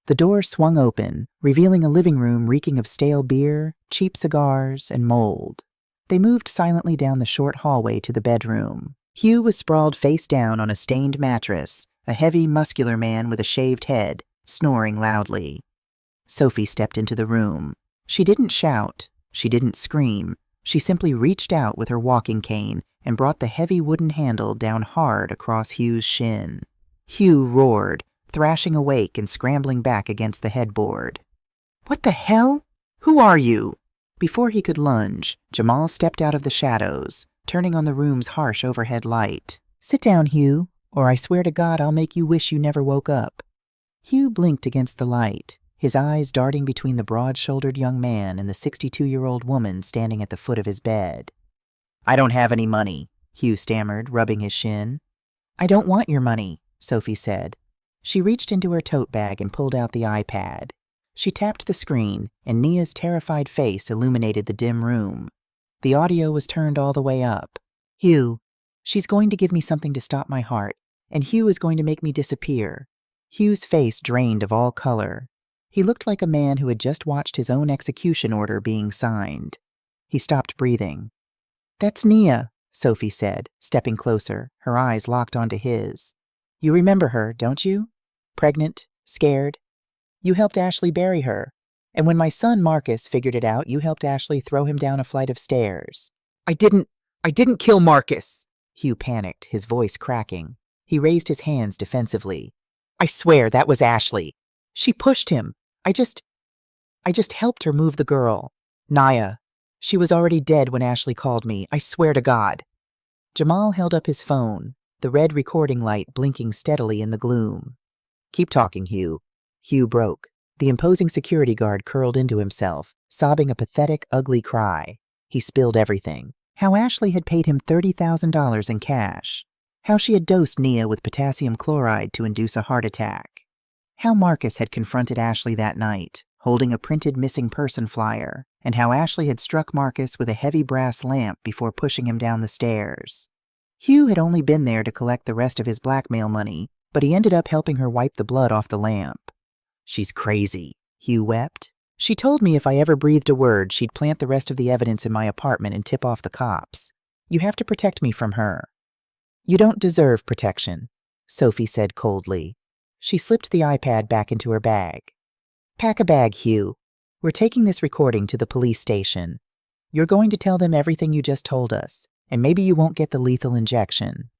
Speaker 1: The door swung open, revealing a living room reeking of stale beer, cheap cigars, and mold. They moved silently down the short hallway to the bedroom. Hugh was sprawled face down on a stained mattress, a heavy, muscular man with a shaved head, snoring loudly. Sophie stepped into the room. She didn't shout. She didn't scream. She simply reached out with her walking cane and brought the heavy wooden handle down hard across Hugh's shin. Hugh roared, thrashing awake and scrambling back against the headboard. "What the hell? Who are you?" Before he could lunge, Jamal stepped out of the shadows, turning on the room's harsh overhead light. "Sit down, Hugh, or I swear to God I'll make you wish you never woke up." Hugh blinked against the light, his eyes darting between the broad-shouldered young man and the 62-year-old woman standing at the foot of his bed. "I don't have any money," Hugh stammered, rubbing his shin. "I don't want your money," Sophie said. She reached into her tote bag and pulled out the iPad. She tapped the screen, and Nia's terrified face illuminated the dim room. The audio was turned all the way up. "Hugh, she's going to give me something to stop my heart, and Hugh is going to make me disappear." Hugh's face drained of all color. He looked like a man who had just watched his own execution order being signed. He stopped breathing. "That's Nia," Sophie said, stepping closer, her eyes locked onto his. "You remember her, don't you? Pregnant, scared. You helped Ashley bury her. And when my son Marcus figured it out, you helped Ashley throw him down a flight of stairs." I didn't kill Marcus," Hugh panicked, his voice cracking. He raised his hands defensively. "I swear that was Ashley. She pushed him. I just helped her move the girl. Naya. She was already dead when Ashley called me. I swear to God." Jamal held up his phone, the red recording light blinking steadily in the gloom. "Keep talking, Hugh." Hugh broke. The imposing security guard curled into himself, sobbing a pathetic, ugly cry. He spilled everything. How Ashley had paid him $30,000 in cash. How she had dosed Nia with potassium chloride to induce a heart attack. How Marcus had confronted Ashley that night, holding a printed missing person flyer, and how Ashley had struck Marcus with a heavy brass lamp before pushing him down the stairs. Hugh had only been there to collect the rest of his blackmail money, but he ended up helping her wipe the blood off the lamp. "She's crazy," Hugh wept. "She told me if I ever breathed a word, she'd plant the rest of the evidence in my apartment and tip off the cops. You have to protect me from her." "You don't deserve protection," Sophie said coldly. She slipped the iPad back into her bag. "Pack a bag, Hugh. We're taking this recording to the police station. You're going to tell them everything you just told us, and maybe you won't get the lethal injection."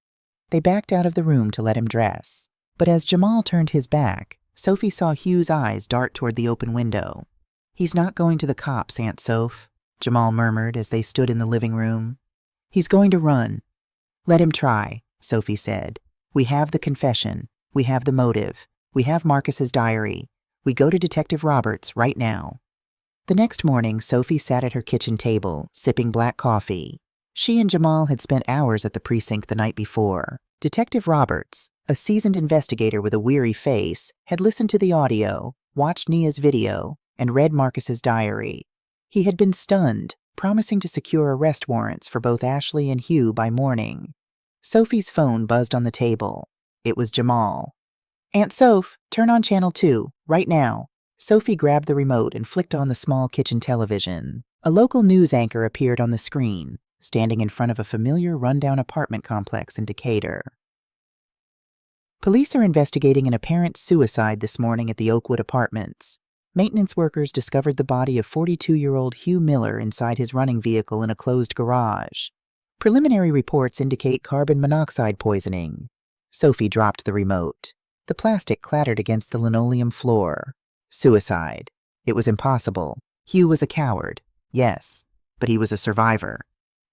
Speaker 1: They backed out of the room to let him dress. But as Jamal turned his back, Sophie saw Hugh's eyes dart toward the open window. "He's not going to the cops, Aunt Soph," Jamal murmured as they stood in the living room. "He's going to run." "Let him try," Sophie said. "We have the confession. We have the motive. We have Marcus's diary. We go to Detective Roberts right now." The next morning, Sophie sat at her kitchen table, sipping black coffee. She and Jamal had spent hours at the precinct the night before. Detective Roberts, a seasoned investigator with a weary face, had listened to the audio, watched Nia's video, and read Marcus's diary. He had been stunned, promising to secure arrest warrants for both Ashley and Hugh by morning. Sophie's phone buzzed on the table. It was Jamal. "Aunt Soph, turn on Channel 2, right now." Sophie grabbed the remote and flicked on the small kitchen television. A local news anchor appeared on the screen, standing in front of a familiar rundown apartment complex in Decatur. "Police are investigating an apparent suicide this morning at the Oakwood Apartments. Maintenance workers discovered the body of 42-year-old Hugh Miller inside his running vehicle in a closed garage. Preliminary reports indicate carbon monoxide poisoning." Sophie dropped the remote. The plastic clattered against the linoleum floor. Suicide. It was impossible. Hugh was a coward. Yes, but he was a survivor.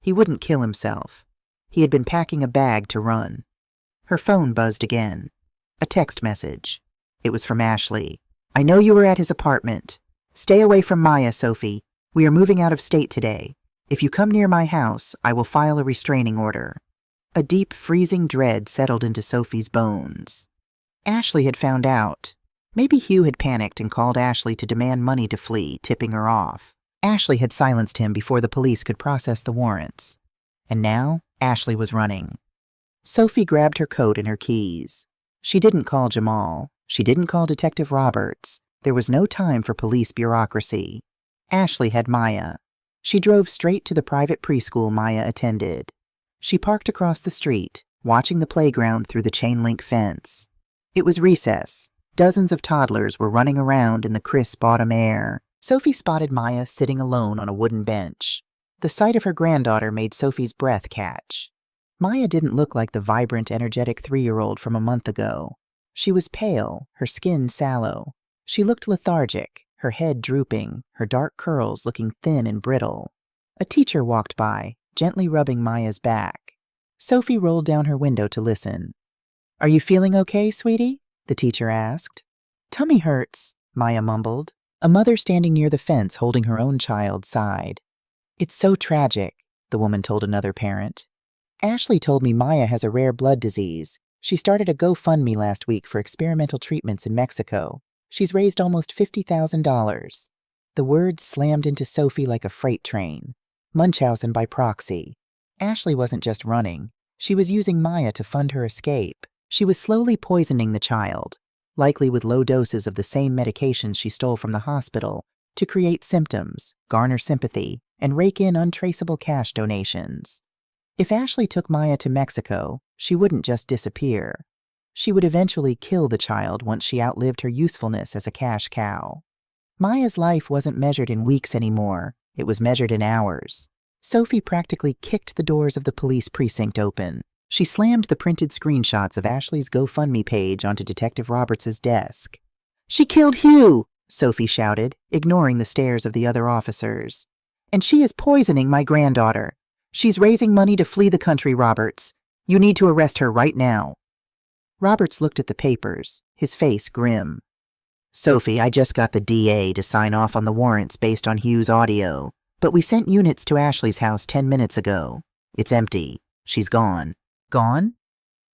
Speaker 1: He wouldn't kill himself. He had been packing a bag to run. Her phone buzzed again. A text message. It was from Ashley. "I know you were at his apartment. Stay away from Maya, Sophie. We are moving out of state today. If you come near my house, I will file a restraining order." A deep, freezing dread settled into Sophie's bones. Ashley had found out. Maybe Hugh had panicked and called Ashley to demand money to flee, tipping her off. Ashley had silenced him before the police could process the warrants. And now, Ashley was running. Sophie grabbed her coat and her keys. She didn't call Jamal. She didn't call Detective Roberts. There was no time for police bureaucracy. Ashley had Maya. She drove straight to the private preschool Maya attended. She parked across the street, watching the playground through the chain-link fence. It was recess. Dozens of toddlers were running around in the crisp autumn air. Sophie spotted Maya sitting alone on a wooden bench. The sight of her granddaughter made Sophie's breath catch. Maya didn't look like the vibrant, energetic 3-year-old from a month ago. She was pale, her skin sallow. She looked lethargic, her head drooping, her dark curls looking thin and brittle. A teacher walked by, gently rubbing Maya's back. Sophie rolled down her window to listen. "Are you feeling okay, sweetie?" the teacher asked. "Tummy hurts," Maya mumbled. A mother standing near the fence holding her own child sighed. "It's so tragic," the woman told another parent. "Ashley told me Maya has a rare blood disease. She started a GoFundMe last week for experimental treatments in Mexico. She's raised almost $50,000. The words slammed into Sophie like a freight train. Munchausen by proxy. Ashley wasn't just running. She was using Maya to fund her escape. She was slowly poisoning the child, likely with low doses of the same medications she stole from the hospital, to create symptoms, garner sympathy, and rake in untraceable cash donations. If Ashley took Maya to Mexico, she wouldn't just disappear. She would eventually kill the child once she outlived her usefulness as a cash cow. Maya's life wasn't measured in weeks anymore. It was measured in hours. Sophie practically kicked the doors of the police precinct open. She slammed the printed screenshots of Ashley's GoFundMe page onto Detective Roberts' desk. "She killed Hugh!" Sophie shouted, ignoring the stares of the other officers. "And she is poisoning my granddaughter. She's raising money to flee the country, Roberts. You need to arrest her right now." Roberts looked at the papers, his face grim. "Sophie, I just got the DA to sign off on the warrants based on Hugh's audio, but we sent units to Ashley's house 10 minutes ago. It's empty. She's gone." "Gone?"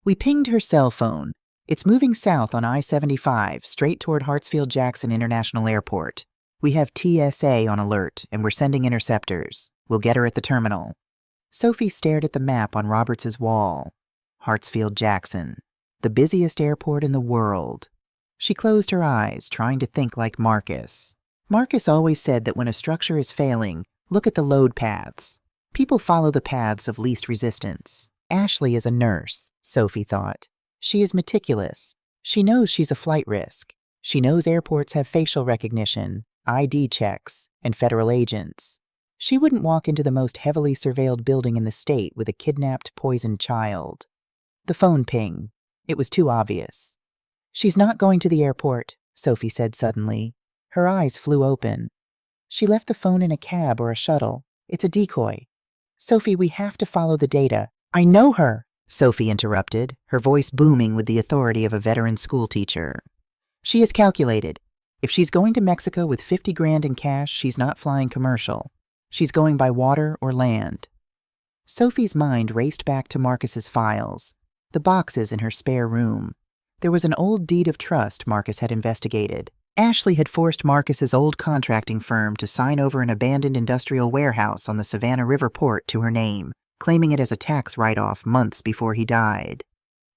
Speaker 1: "We pinged her cell phone. It's moving south on I-75, straight toward Hartsfield-Jackson International Airport. We have TSA on alert, and we're sending interceptors. We'll get her at the terminal." Sophie stared at the map on Roberts' wall. Hartsfield-Jackson, the busiest airport in the world. She closed her eyes, trying to think like Marcus. Marcus always said that when a structure is failing, look at the load paths. People follow the paths of least resistance. Ashley is a nurse, Sophie thought. She is meticulous. She knows she's a flight risk. She knows airports have facial recognition, ID checks, and federal agents. She wouldn't walk into the most heavily surveilled building in the state with a kidnapped, poisoned child. The phone pinged. It was too obvious. "She's not going to the airport," Sophie said suddenly. Her eyes flew open. "She left the phone in a cab or a shuttle. It's a decoy. Sophie, we have to follow the data." "I know her," Sophie interrupted, her voice booming with the authority of a veteran schoolteacher. "She is calculated. If she's going to Mexico with 50 grand in cash, she's not flying commercial. She's going by water or land." Sophie's mind raced back to Marcus's files, the boxes in her spare room. There was an old deed of trust Marcus had investigated. Ashley had forced Marcus's old contracting firm to sign over an abandoned industrial warehouse on the Savannah River port to her name, claiming it as a tax write-off months before he died.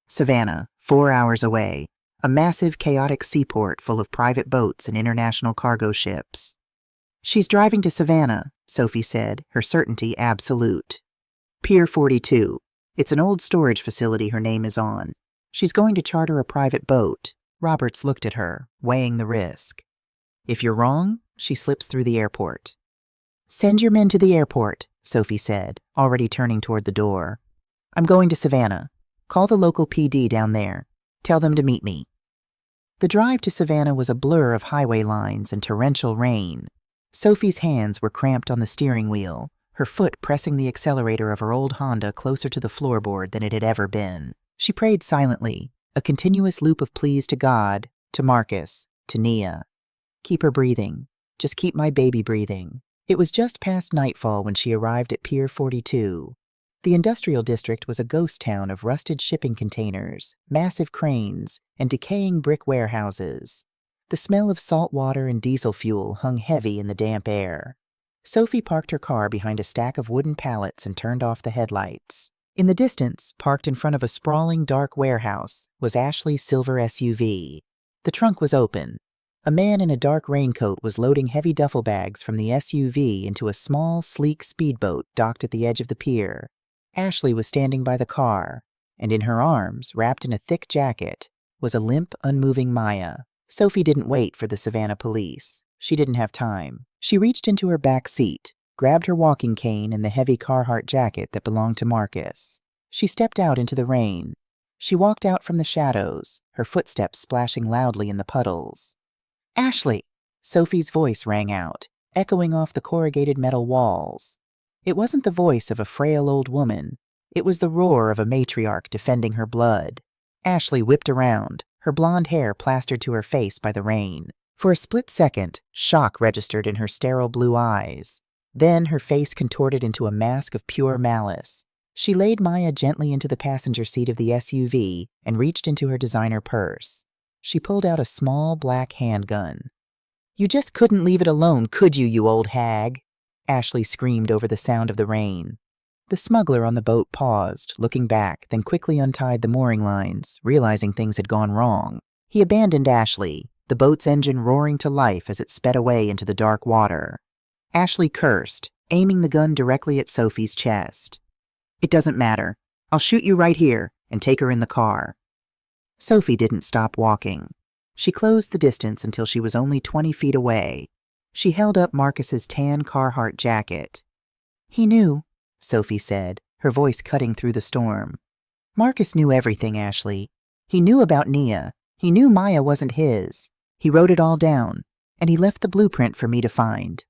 Speaker 1: Savannah, 4 hours away, a massive, chaotic seaport full of private boats and international cargo ships. "She's driving to Savannah," Sophie said, her certainty absolute. "Pier 42. It's an old storage facility her name is on. She's going to charter a private boat." Roberts looked at her, weighing the risk. "If you're wrong, she slips through the airport." "Send your men to the airport," Sophie said, already turning toward the door. "I'm going to Savannah. Call the local PD down there. Tell them to meet me." The drive to Savannah was a blur of highway lines and torrential rain. Sophie's hands were cramped on the steering wheel, her foot pressing the accelerator of her old Honda closer to the floorboard than it had ever been. She prayed silently, a continuous loop of pleas to God, to Marcus, to Nia. "Keep her breathing. Just keep my baby breathing." It was just past nightfall when she arrived at Pier 42. The industrial district was a ghost town of rusted shipping containers, massive cranes, and decaying brick warehouses. The smell of salt water and diesel fuel hung heavy in the damp air. Sophie parked her car behind a stack of wooden pallets and turned off the headlights. In the distance, parked in front of a sprawling dark warehouse, was Ashley's silver SUV. The trunk was open. A man in a dark raincoat was loading heavy duffel bags from the SUV into a small, sleek speedboat docked at the edge of the pier. Ashley was standing by the car, and in her arms, wrapped in a thick jacket, was a limp, unmoving Maya. Sophie didn't wait for the Savannah police. She didn't have time. She reached into her back seat, grabbed her walking cane and the heavy Carhartt jacket that belonged to Marcus. She stepped out into the rain. She walked out from the shadows, her footsteps splashing loudly in the puddles. "Ashley!" Sophie's voice rang out, echoing off the corrugated metal walls. It wasn't the voice of a frail old woman. It was the roar of a matriarch defending her blood. Ashley whipped around, her blonde hair plastered to her face by the rain. For a split second, shock registered in her sterile blue eyes. Then her face contorted into a mask of pure malice. She laid Maya gently into the passenger seat of the SUV and reached into her designer purse. She pulled out a small black handgun. "You just couldn't leave it alone, could you, you old hag?" Ashley screamed over the sound of the rain. The smuggler on the boat paused, looking back, then quickly untied the mooring lines, realizing things had gone wrong. He abandoned Ashley, the boat's engine roaring to life as it sped away into the dark water. Ashley cursed, aiming the gun directly at Sophie's chest. "It doesn't matter. I'll shoot you right here," and take her in the car. Sophie didn't stop walking. She closed the distance until she was only 20 feet away. She held up Marcus's tan Carhartt jacket. "He knew," Sophie said, her voice cutting through the storm. "Marcus knew everything, Ashley. He knew about Nia. He knew Maya wasn't his. He wrote it all down, and he left the blueprint for me to find."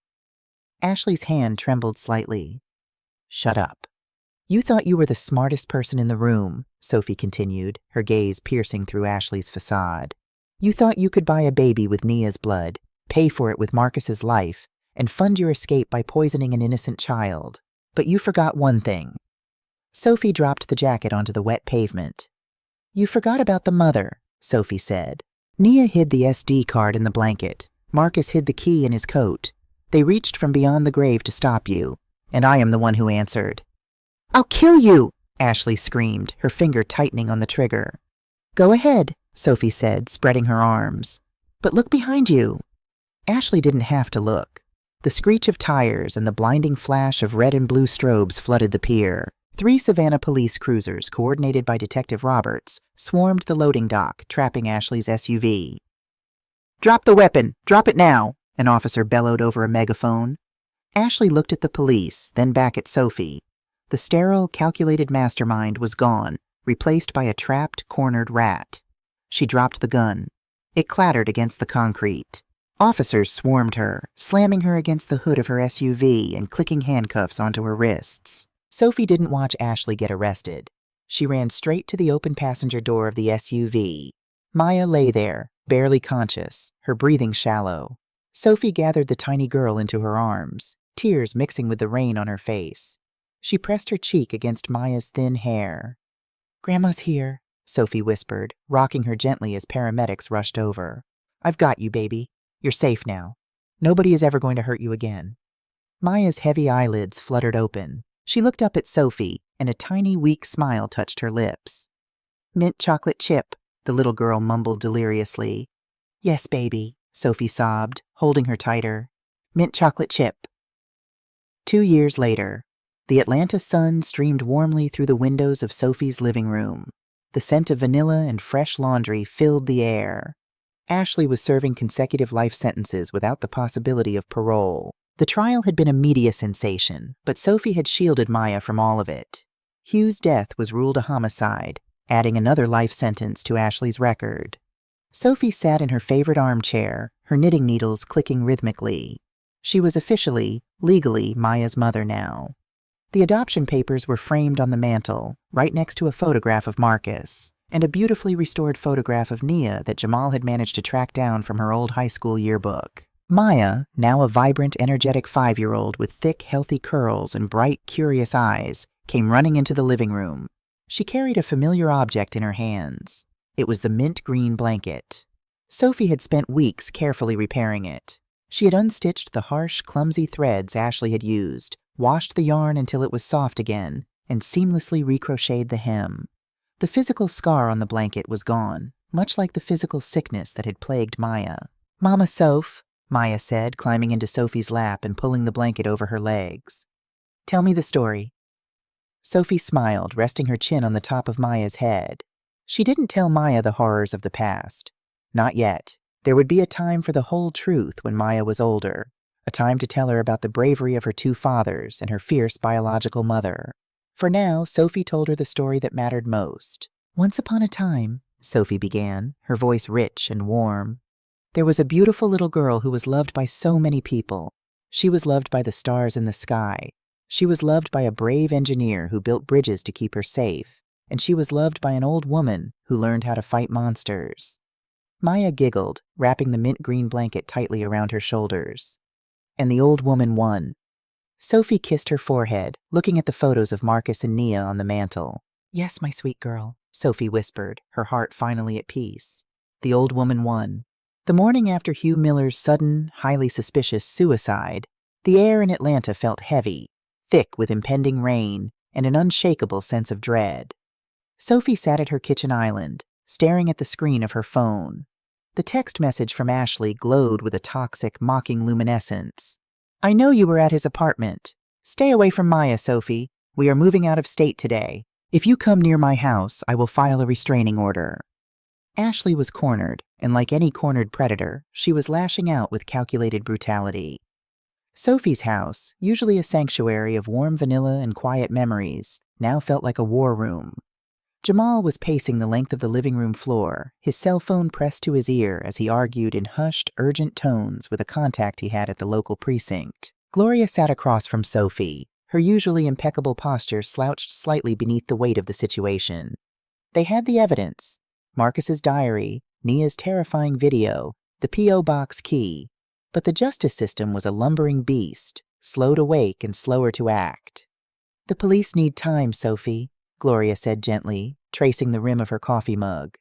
Speaker 1: Ashley's hand trembled slightly. "Shut up. You thought you were the smartest person in the room," Sophie continued, her gaze piercing through Ashley's facade. "You thought you could buy a baby with Nia's blood, pay for it with Marcus's life, and fund your escape by poisoning an innocent child. But you forgot one thing." Sophie dropped the jacket onto the wet pavement. "You forgot about the mother," Sophie said. "Nia hid the SD card in the blanket. Marcus hid the key in his coat. They reached from beyond the grave to stop you, and I am the one who answered." "I'll kill you!" Ashley screamed, her finger tightening on the trigger. "Go ahead," Sophie said, spreading her arms. "But look behind you." Ashley didn't have to look. The screech of tires and the blinding flash of red and blue strobes flooded the pier. 3 Savannah police cruisers, coordinated by Detective Roberts, swarmed the loading dock, trapping Ashley's SUV. "Drop the weapon! Drop it now!" an officer bellowed over a megaphone. Ashley looked at the police, then back at Sophie. The sterile, calculated mastermind was gone, replaced by a trapped, cornered rat. She dropped the gun. It clattered against the concrete. Officers swarmed her, slamming her against the hood of her SUV and clicking handcuffs onto her wrists. Sophie didn't watch Ashley get arrested. She ran straight to the open passenger door of the SUV. Maya lay there, barely conscious, her breathing shallow. Sophie gathered the tiny girl into her arms, tears mixing with the rain on her face. She pressed her cheek against Maya's thin hair. "Grandma's here," Sophie whispered, rocking her gently as paramedics rushed over. "I've got you, baby. You're safe now. Nobody is ever going to hurt you again." Maya's heavy eyelids fluttered open. She looked up at Sophie, and a tiny, weak smile touched her lips. "Mint chocolate chip," the little girl mumbled deliriously. "Yes, baby," Sophie sobbed, holding her tighter. "Mint chocolate chip." 2 years later, the Atlanta sun streamed warmly through the windows of Sophie's living room. The scent of vanilla and fresh laundry filled the air. Ashley was serving consecutive life sentences without the possibility of parole. The trial had been a media sensation, but Sophie had shielded Maya from all of it. Hugh's death was ruled a homicide, adding another life sentence to Ashley's record. Sophie sat in her favorite armchair, her knitting needles clicking rhythmically. She was officially, legally, Maya's mother now. The adoption papers were framed on the mantel, right next to a photograph of Marcus, and a beautifully restored photograph of Nia that Jamal had managed to track down from her old high school yearbook. Maya, now a vibrant, energetic 5-year-old with thick, healthy curls and bright, curious eyes, came running into the living room. She carried a familiar object in her hands. It was the mint green blanket. Sophie had spent weeks carefully repairing it. She had unstitched the harsh, clumsy threads Ashley had used, washed the yarn until it was soft again, and seamlessly recrocheted the hem. The physical scar on the blanket was gone, much like the physical sickness that had plagued Maya. "Mama Soph," Maya said, climbing into Sophie's lap and pulling the blanket over her legs. "Tell me the story." Sophie smiled, resting her chin on the top of Maya's head. She didn't tell Maya the horrors of the past. Not yet. There would be a time for the whole truth when Maya was older. A time to tell her about the bravery of her 2 fathers and her fierce biological mother. For now, Sophie told her the story that mattered most. "Once upon a time," Sophie began, her voice rich and warm, "there was a beautiful little girl who was loved by so many people. She was loved by the stars in the sky. She was loved by a brave engineer who built bridges to keep her safe. And she was loved by an old woman who learned how to fight monsters." Maya giggled, wrapping the mint green blanket tightly around her shoulders. "And the old woman won." Sophie kissed her forehead, looking at the photos of Marcus and Nia on the mantel. "Yes, my sweet girl," Sophie whispered, her heart finally at peace. The old woman won. The morning after Hugh Miller's sudden, highly suspicious suicide, the air in Atlanta felt heavy, thick with impending rain, and an unshakable sense of dread. Sophie sat at her kitchen island, staring at the screen of her phone. The text message from Ashley glowed with a toxic, mocking luminescence. "I know you were at his apartment. Stay away from Maya, Sophie. We are moving out of state today. If you come near my house, I will file a restraining order." Ashley was cornered, and like any cornered predator, she was lashing out with calculated brutality. Sophie's house, usually a sanctuary of warm vanilla and quiet memories, now felt like a war room. Jamal was pacing the length of the living room floor, his cell phone pressed to his ear as he argued in hushed, urgent tones with a contact he had at the local precinct. Gloria sat across from Sophie, her usually impeccable posture slouched slightly beneath the weight of the situation. They had the evidence: Marcus's diary, Nia's terrifying video, the P.O. box key. But the justice system was a lumbering beast, slow to wake and slower to act. "The police need time, Sophie," Gloria said gently, tracing the rim of her coffee mug.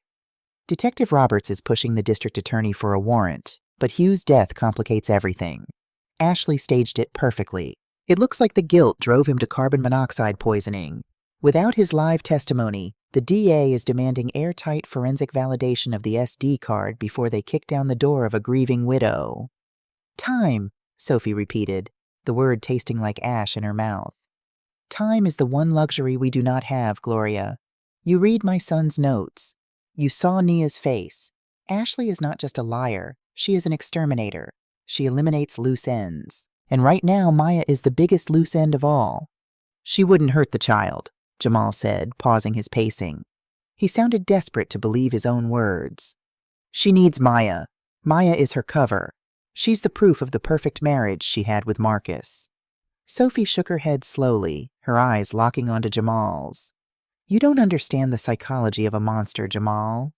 Speaker 1: "Detective Roberts is pushing the district attorney for a warrant, but Hugh's death complicates everything. Ashley staged it perfectly. It looks like the guilt drove him to carbon monoxide poisoning. Without his live testimony, the DA is demanding airtight forensic validation of the SD card before they kick down the door of a grieving widow." "Time," Sophie repeated, the word tasting like ash in her mouth. "Time is the one luxury we do not have, Gloria. You read my son's notes. You saw Nia's face. Ashley is not just a liar. She is an exterminator. She eliminates loose ends. And right now, Maya is the biggest loose end of all." "She wouldn't hurt the child," Jamal said, pausing his pacing. He sounded desperate to believe his own words. "She needs Maya. Maya is her cover. She's the proof of the perfect marriage she had with Marcus." Sophie shook her head slowly, her eyes locking onto Jamal's. "You don't understand the psychology of a monster, Jamal.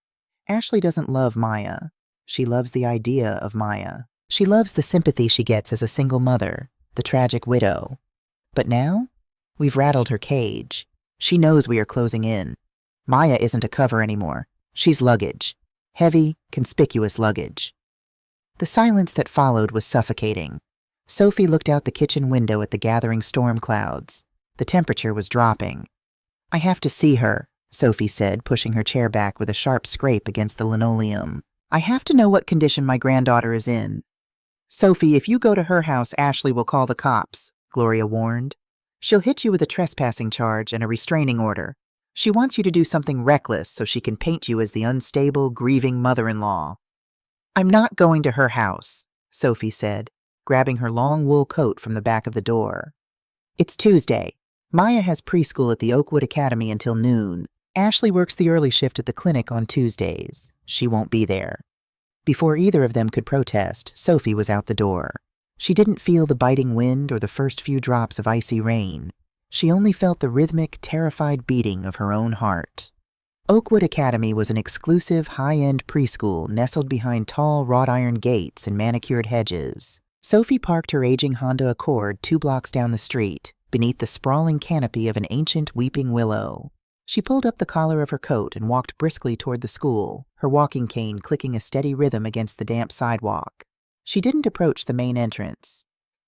Speaker 1: Ashley doesn't love Maya. She loves the idea of Maya. She loves the sympathy she gets as a single mother, the tragic widow. But now, we've rattled her cage. She knows we are closing in. Maya isn't a cover anymore. She's luggage. Heavy, conspicuous luggage." The silence that followed was suffocating. Sophie looked out the kitchen window at the gathering storm clouds. The temperature was dropping. "I have to see her," Sophie said, pushing her chair back with a sharp scrape against the linoleum. "I have to know what condition my granddaughter is in." "Sophie, if you go to her house, Ashley will call the cops," Gloria warned. "She'll hit you with a trespassing charge and a restraining order. She wants you to do something reckless so she can paint you as the unstable, grieving mother-in-law." "I'm not going to her house," Sophie said, grabbing her long wool coat from the back of the door. "It's Tuesday. Maya has preschool at the Oakwood Academy until noon. Ashley works the early shift at the clinic on Tuesdays. She won't be there." Before either of them could protest, Sophie was out the door. She didn't feel the biting wind or the first few drops of icy rain. She only felt the rhythmic, terrified beating of her own heart. Oakwood Academy was an exclusive, high-end preschool nestled behind tall wrought iron gates and manicured hedges. Sophie parked her aging Honda Accord 2 blocks down the street, beneath the sprawling canopy of an ancient weeping willow. She pulled up the collar of her coat and walked briskly toward the school, her walking cane clicking a steady rhythm against the damp sidewalk. She didn't approach the main entrance.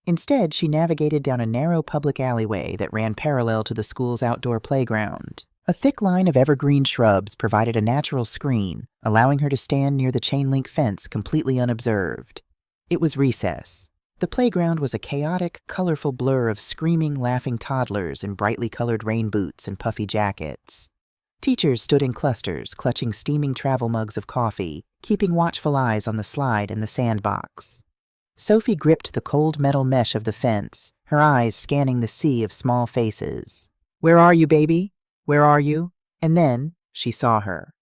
Speaker 1: Instead, she navigated down a narrow public alleyway that ran parallel to the school's outdoor playground. A thick line of evergreen shrubs provided a natural screen, allowing her to stand near the chain-link fence completely unobserved. It was recess. The playground was a chaotic, colorful blur of screaming, laughing toddlers in brightly colored rain boots and puffy jackets. Teachers stood in clusters, clutching steaming travel mugs of coffee, keeping watchful eyes on the slide and the sandbox. Sophie gripped the cold metal mesh of the fence, her eyes scanning the sea of small faces. "Where are you, baby? Where are you?" And then she saw her.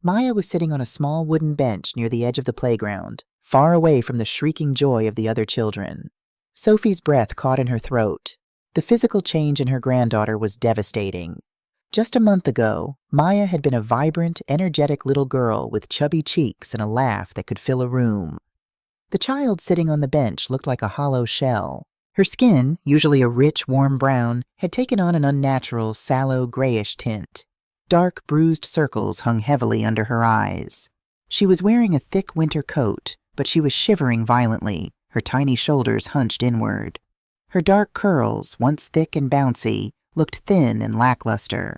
Speaker 1: Maya was sitting on a small wooden bench near the edge of the playground, far away from the shrieking joy of the other children. Sophie's breath caught in her throat. The physical change in her granddaughter was devastating. Just a month ago, Maya had been a vibrant, energetic little girl with chubby cheeks and a laugh that could fill a room. The child sitting on the bench looked like a hollow shell. Her skin, usually a rich, warm brown, had taken on an unnatural, sallow, grayish tint. Dark, bruised circles hung heavily under her eyes. She was wearing a thick winter coat, but she was shivering violently, her tiny shoulders hunched inward. Her dark curls, once thick and bouncy, looked thin and lackluster.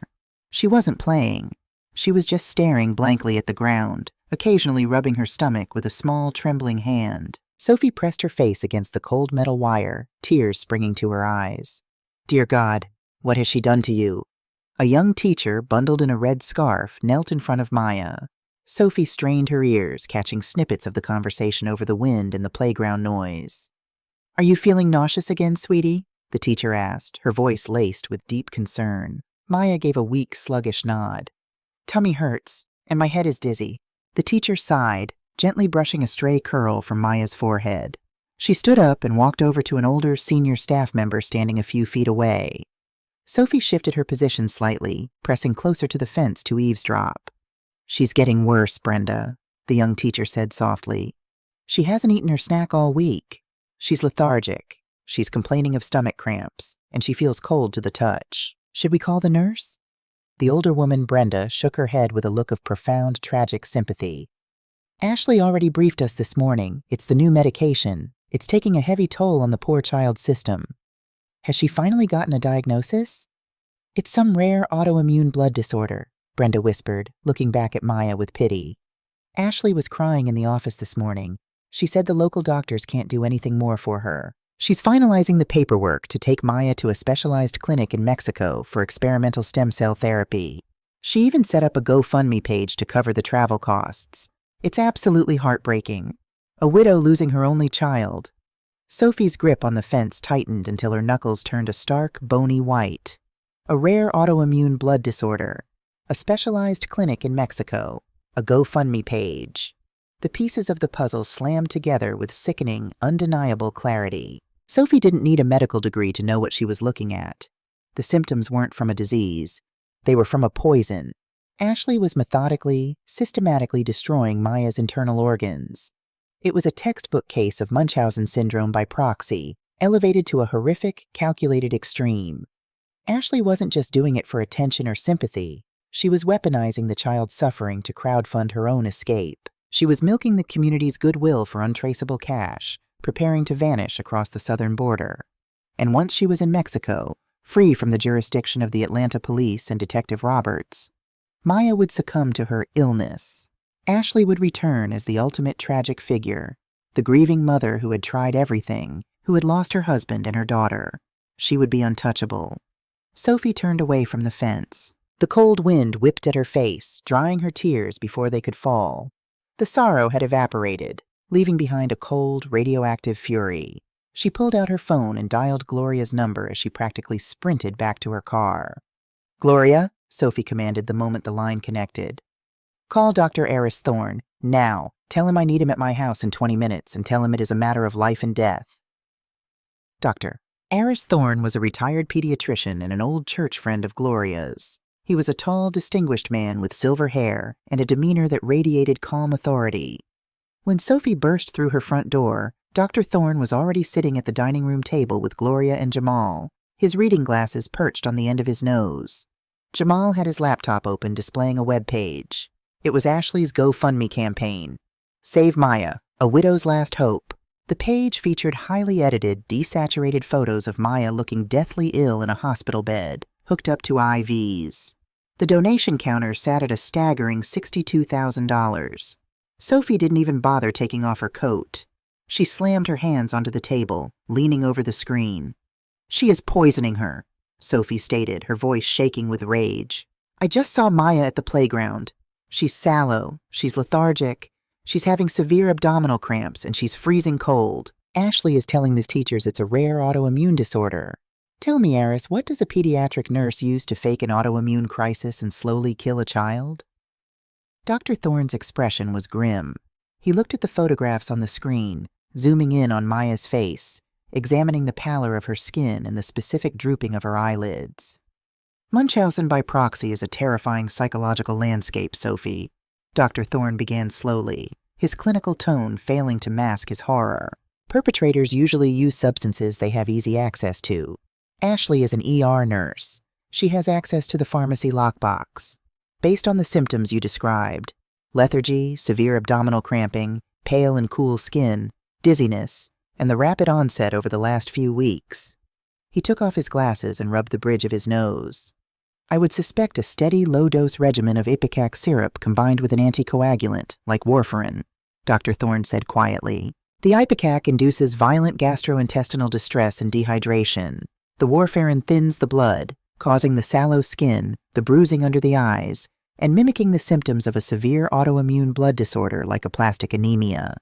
Speaker 1: She wasn't playing. She was just staring blankly at the ground, occasionally rubbing her stomach with a small, trembling hand. Sophie pressed her face against the cold metal wire, tears springing to her eyes. "Dear God, what has she done to you?" A young teacher, bundled in a red scarf, knelt in front of Maya. Sophie strained her ears, catching snippets of the conversation over the wind and the playground noise. "Are you feeling nauseous again, sweetie?" the teacher asked, her voice laced with deep concern. Maya gave a weak, sluggish nod. "Tummy hurts, and my head is dizzy." The teacher sighed, gently brushing a stray curl from Maya's forehead. She stood up and walked over to an older senior staff member standing a few feet away. Sophie shifted her position slightly, pressing closer to the fence to eavesdrop. "She's getting worse, Brenda," the young teacher said softly. "She hasn't eaten her snack all week. She's lethargic. She's complaining of stomach cramps, and she feels cold to the touch. Should we call the nurse?" The older woman, Brenda, shook her head with a look of profound, tragic sympathy. "Ashley already briefed us this morning. It's the new medication. It's taking a heavy toll on the poor child's system." "Has she finally gotten a diagnosis?" "It's some rare autoimmune blood disorder," Brenda whispered, looking back at Maya with pity. "Ashley was crying in the office this morning. She said the local doctors can't do anything more for her. She's finalizing the paperwork to take Maya to a specialized clinic in Mexico for experimental stem cell therapy. She even set up a GoFundMe page to cover the travel costs. It's absolutely heartbreaking. A widow losing her only child." Sophie's grip on the fence tightened until her knuckles turned a stark, bony white. A rare autoimmune blood disorder. A specialized clinic in Mexico. A GoFundMe page. The pieces of the puzzle slammed together with sickening, undeniable clarity. Sophie didn't need a medical degree to know what she was looking at. The symptoms weren't from a disease. They were from a poison. Ashley was methodically, systematically destroying Maya's internal organs. It was a textbook case of Munchausen syndrome by proxy, elevated to a horrific, calculated extreme. Ashley wasn't just doing it for attention or sympathy. She was weaponizing the child's suffering to crowdfund her own escape. She was milking the community's goodwill for untraceable cash, preparing to vanish across the southern border. And once she was in Mexico, free from the jurisdiction of the Atlanta police and Detective Roberts, Maya would succumb to her illness. Ashley would return as the ultimate tragic figure, the grieving mother who had tried everything, who had lost her husband and her daughter. She would be untouchable. Sophie turned away from the fence. The cold wind whipped at her face, drying her tears before they could fall. The sorrow had evaporated, leaving behind a cold, radioactive fury. She pulled out her phone and dialed Gloria's number as she practically sprinted back to her car. "Gloria," Sophie commanded the moment the line connected. "Call Dr. Eris Thorne, now. Tell him I need him at my house in 20 minutes and tell him it is a matter of life and death." Dr. Eris Thorne was a retired pediatrician and an old church friend of Gloria's. He was a tall, distinguished man with silver hair and a demeanor that radiated calm authority. When Sophie burst through her front door, Dr. Thorne was already sitting at the dining room table with Gloria and Jamal, his reading glasses perched on the end of his nose. Jamal had his laptop open, displaying a web page. It was Ashley's GoFundMe campaign. Save Maya, a widow's last hope. The page featured highly edited, desaturated photos of Maya looking deathly ill in a hospital bed, hooked up to IVs. The donation counter sat at a staggering $62,000. Sophie didn't even bother taking off her coat. She slammed her hands onto the table, leaning over the screen. "She is poisoning her," Sophie stated, her voice shaking with rage. "I just saw Maya at the playground. She's sallow, she's lethargic, she's having severe abdominal cramps, and she's freezing cold. Ashley is telling these teachers it's a rare autoimmune disorder. Tell me, Eris, what does a pediatric nurse use to fake an autoimmune crisis and slowly kill a child?" Dr. Thorne's expression was grim. He looked at the photographs on the screen, zooming in on Maya's face, examining the pallor of her skin and the specific drooping of her eyelids. "Munchausen by proxy is a terrifying psychological landscape, Sophie," Dr. Thorne began slowly, his clinical tone failing to mask his horror. "Perpetrators usually use substances they have easy access to. Ashley is an ER nurse. She has access to the pharmacy lockbox. Based on the symptoms you described, lethargy, severe abdominal cramping, pale and cool skin, dizziness, and the rapid onset over the last few weeks, He took off his glasses and rubbed the bridge of his nose. I would suspect a steady, low-dose regimen of ipecac syrup combined with an anticoagulant, like warfarin, Dr. Thorne said quietly. The ipecac induces violent gastrointestinal distress and dehydration. The warfarin thins the blood, causing the sallow skin, the bruising under the eyes, and mimicking the symptoms of a severe autoimmune blood disorder like aplastic anemia.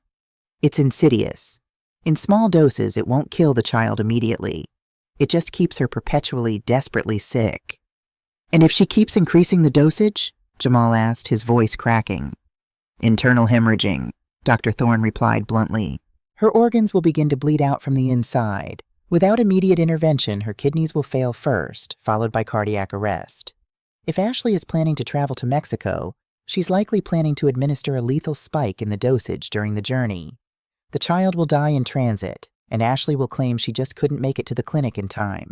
Speaker 1: It's insidious. In small doses, it won't kill the child immediately. It just keeps her perpetually, desperately sick. And if she keeps increasing the dosage? Jamal asked, his voice cracking. Internal hemorrhaging, Dr. Thorne replied bluntly. Her organs will begin to bleed out from the inside. Without immediate intervention, her kidneys will fail first, followed by cardiac arrest. If Ashley is planning to travel to Mexico, she's likely planning to administer a lethal spike in the dosage during the journey. The child will die in transit, and Ashley will claim she just couldn't make it to the clinic in time.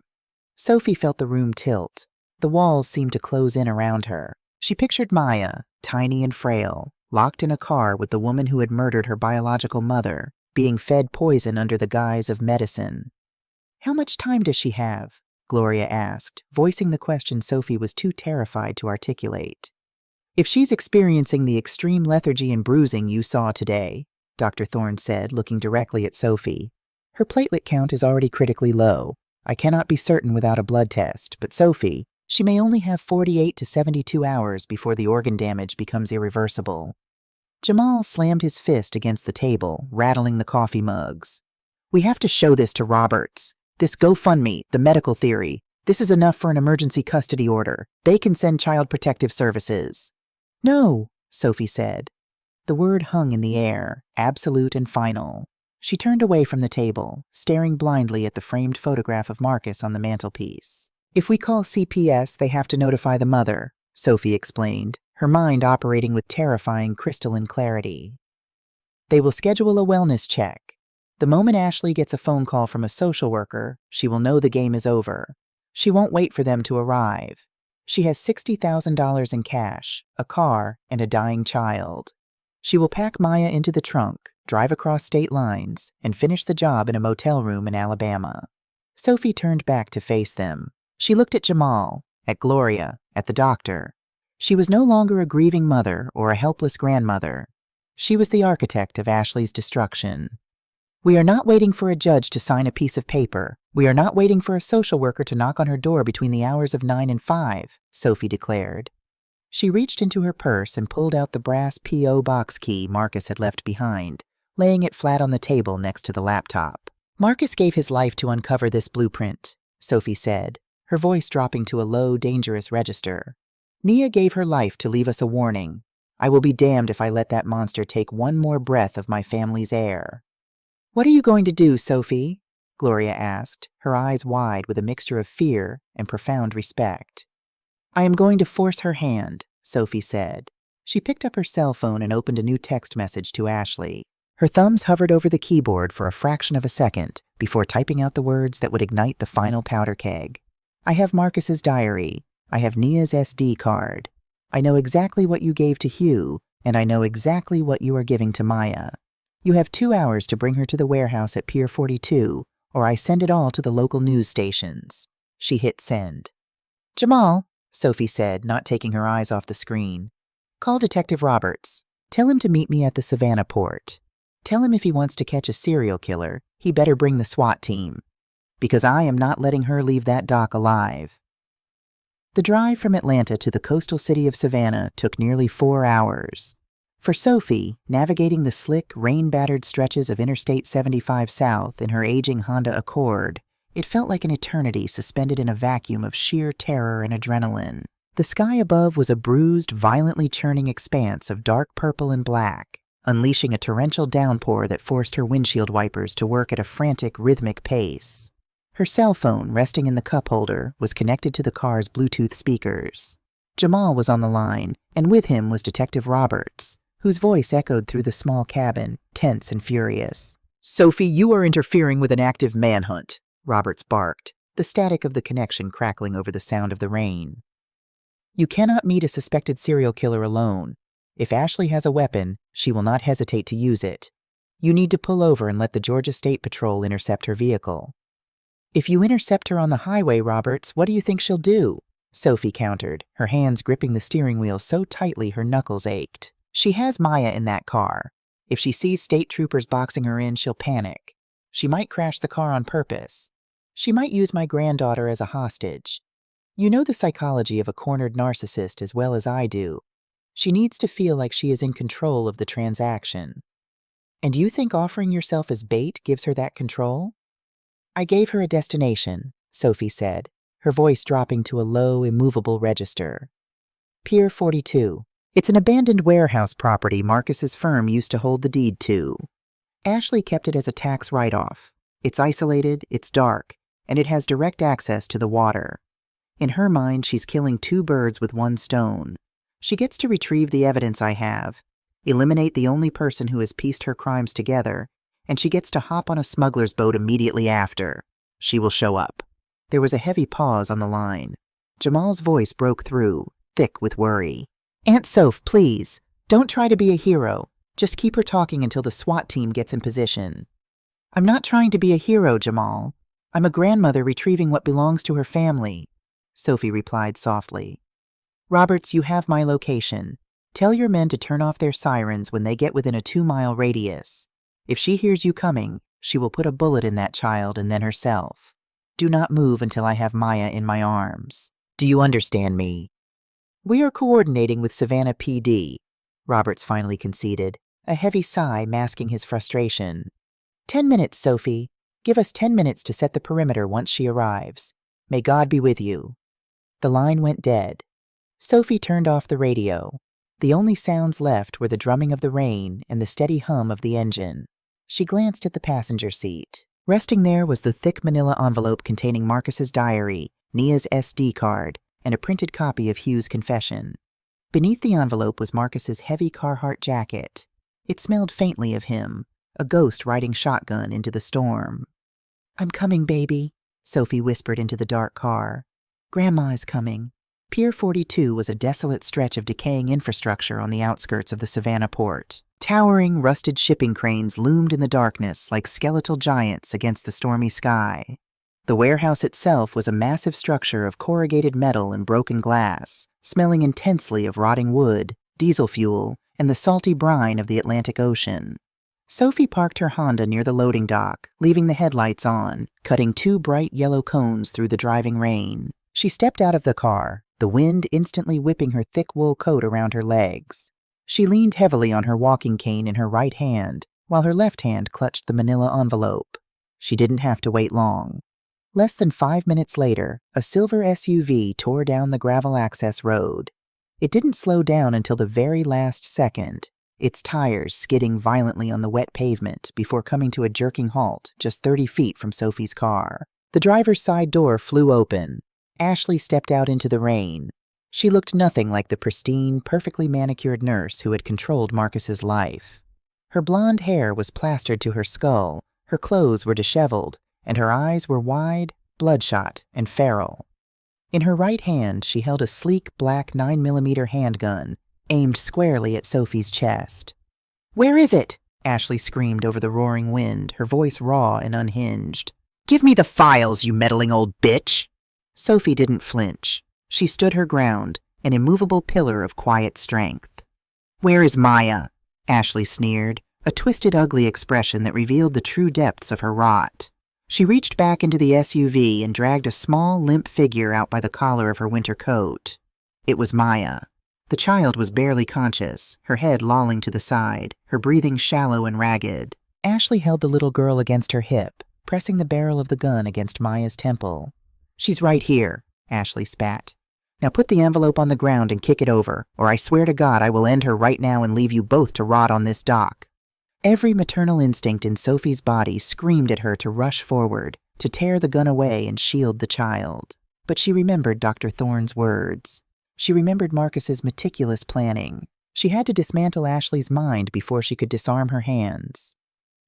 Speaker 1: Sophie felt the room tilt. The walls seemed to close in around her. She pictured Maya, tiny and frail, locked in a car with the woman who had murdered her biological mother, being fed poison under the guise of medicine. How much time does she have? Gloria asked, voicing the question Sophie was too terrified to articulate. If she's experiencing the extreme lethargy and bruising you saw today, Dr. Thorne said, looking directly at Sophie, her platelet count is already critically low. I cannot be certain without a blood test, but Sophie, she may only have 48 to 72 hours before the organ damage becomes irreversible. Jamal slammed his fist against the table, rattling the coffee mugs. We have to show this to Roberts. This GoFundMe, the medical theory. This is enough for an emergency custody order. They can send Child Protective Services. No, Sophie said. The word hung in the air, absolute and final. She turned away from the table, staring blindly at the framed photograph of Marcus on the mantelpiece. If we call CPS, they have to notify the mother, Sophie explained, her mind operating with terrifying crystalline clarity. They will schedule a wellness check. The moment Ashley gets a phone call from a social worker, she will know the game is over. She won't wait for them to arrive. She has $60,000 in cash, a car, and a dying child. She will pack Maya into the trunk, drive across state lines, and finish the job in a motel room in Alabama. Sophie turned back to face them. She looked at Jamal, at Gloria, at the doctor. She was no longer a grieving mother or a helpless grandmother. She was the architect of Ashley's destruction. We are not waiting for a judge to sign a piece of paper. We are not waiting for a social worker to knock on her door between the hours of 9 and 5, Sophie declared. She reached into her purse and pulled out the brass P.O. box key Marcus had left behind, laying it flat on the table next to the laptop. Marcus gave his life to uncover this blueprint, Sophie said, her voice dropping to a low, dangerous register. Nia gave her life to leave us a warning. I will be damned if I let that monster take one more breath of my family's air. What are you going to do, Sophie? Gloria asked, her eyes wide with a mixture of fear and profound respect. I am going to force her hand, Sophie said. She picked up her cell phone and opened a new text message to Ashley. Her thumbs hovered over the keyboard for a fraction of a second before typing out the words that would ignite the final powder keg. I have Marcus's diary. I have Nia's SD card. I know exactly what you gave to Hugh, and I know exactly what you are giving to Maya. You have 2 hours to bring her to the warehouse at Pier 42, or I send it all to the local news stations. She hit send. Jamal, Sophie said, not taking her eyes off the screen. Call Detective Roberts. Tell him to meet me at the Savannah port. Tell him if he wants to catch a serial killer, he better bring the SWAT team. Because I am not letting her leave that dock alive. The drive from Atlanta to the coastal city of Savannah took nearly 4 hours. For Sophie, navigating the slick, rain-battered stretches of Interstate 75 South in her aging Honda Accord, it felt like an eternity suspended in a vacuum of sheer terror and adrenaline. The sky above was a bruised, violently churning expanse of dark purple and black, unleashing a torrential downpour that forced her windshield wipers to work at a frantic, rhythmic pace. Her cell phone, resting in the cup holder, was connected to the car's Bluetooth speakers. Jamal was on the line, and with him was Detective Roberts, whose voice echoed through the small cabin, tense and furious. Sophie, you are interfering with an active manhunt, Roberts barked, the static of the connection crackling over the sound of the rain. You cannot meet a suspected serial killer alone. If Ashley has a weapon, she will not hesitate to use it. You need to pull over and let the Georgia State Patrol intercept her vehicle. If you intercept her on the highway, Roberts, what do you think she'll do? Sophie countered, her hands gripping the steering wheel so tightly her knuckles ached. She has Maya in that car. If she sees state troopers boxing her in, she'll panic. She might crash the car on purpose. She might use my granddaughter as a hostage. You know the psychology of a cornered narcissist as well as I do. She needs to feel like she is in control of the transaction. And you think offering yourself as bait gives her that control? I gave her a destination, Sophie said, her voice dropping to a low, immovable register. Pier 42. It's an abandoned warehouse property Marcus's firm used to hold the deed to. Ashley kept it as a tax write-off. It's isolated, it's dark, and it has direct access to the water. In her mind, she's killing two birds with one stone. She gets to retrieve the evidence I have, eliminate the only person who has pieced her crimes together, and she gets to hop on a smuggler's boat immediately after. She will show up. There was a heavy pause on the line. Jamal's voice broke through, thick with worry. Aunt Soph, please, don't try to be a hero. Just keep her talking until the SWAT team gets in position. I'm not trying to be a hero, Jamal. I'm a grandmother retrieving what belongs to her family, Sophie replied softly. Roberts, you have my location. Tell your men to turn off their sirens when they get within a 2-mile radius. If she hears you coming, she will put a bullet in that child and then herself. Do not move until I have Maya in my arms. Do you understand me? We are coordinating with Savannah PD, Roberts finally conceded, a heavy sigh masking his frustration. 10 minutes, Sophie. Give us 10 minutes to set the perimeter once she arrives. May God be with you. The line went dead. Sophie turned off the radio. The only sounds left were the drumming of the rain and the steady hum of the engine. She glanced at the passenger seat. Resting there was the thick manila envelope containing Marcus's diary, Nia's SD card, and a printed copy of Hugh's confession. Beneath the envelope was Marcus's heavy Carhartt jacket. It smelled faintly of him, a ghost riding shotgun into the storm. I'm coming, baby, Sophie whispered into the dark car. Grandma is coming. Pier 42 was a desolate stretch of decaying infrastructure on the outskirts of the Savannah port. Towering, rusted shipping cranes loomed in the darkness like skeletal giants against the stormy sky. The warehouse itself was a massive structure of corrugated metal and broken glass, smelling intensely of rotting wood, diesel fuel, and the salty brine of the Atlantic Ocean. Sophie parked her Honda near the loading dock, leaving the headlights on, cutting 2 bright yellow cones through the driving rain. She stepped out of the car, the wind instantly whipping her thick wool coat around her legs. She leaned heavily on her walking cane in her right hand, while her left hand clutched the manila envelope. She didn't have to wait long. Less than 5 minutes later, a silver SUV tore down the gravel access road. It didn't slow down until the very last second, its tires skidding violently on the wet pavement before coming to a jerking halt just 30 feet from Sophie's car. The driver's side door flew open. Ashley stepped out into the rain. She looked nothing like the pristine, perfectly manicured nurse who had controlled Marcus's life. Her blonde hair was plastered to her skull, her clothes were disheveled, and her eyes were wide, bloodshot, and feral. In her right hand, she held a sleek black 9mm handgun, aimed squarely at Sophie's chest. "Where is it?" Ashley screamed over the roaring wind, her voice raw and unhinged. "Give me the files, you meddling old bitch!" Sophie didn't flinch. She stood her ground, an immovable pillar of quiet strength. "Where is Maya?" Ashley sneered, a twisted, ugly expression that revealed the true depths of her rot. She reached back into the SUV and dragged a small, limp figure out by the collar of her winter coat. It was Maya. The child was barely conscious, her head lolling to the side, her breathing shallow and ragged. Ashley held the little girl against her hip, pressing the barrel of the gun against Maya's temple. "She's right here," Ashley spat. "Now put the envelope on the ground and kick it over, or I swear to God I will end her right now and leave you both to rot on this dock." Every maternal instinct in Sophie's body screamed at her to rush forward, to tear the gun away and shield the child. But she remembered Dr. Thorne's words. She remembered Marcus's meticulous planning. She had to dismantle Ashley's mind before she could disarm her hands.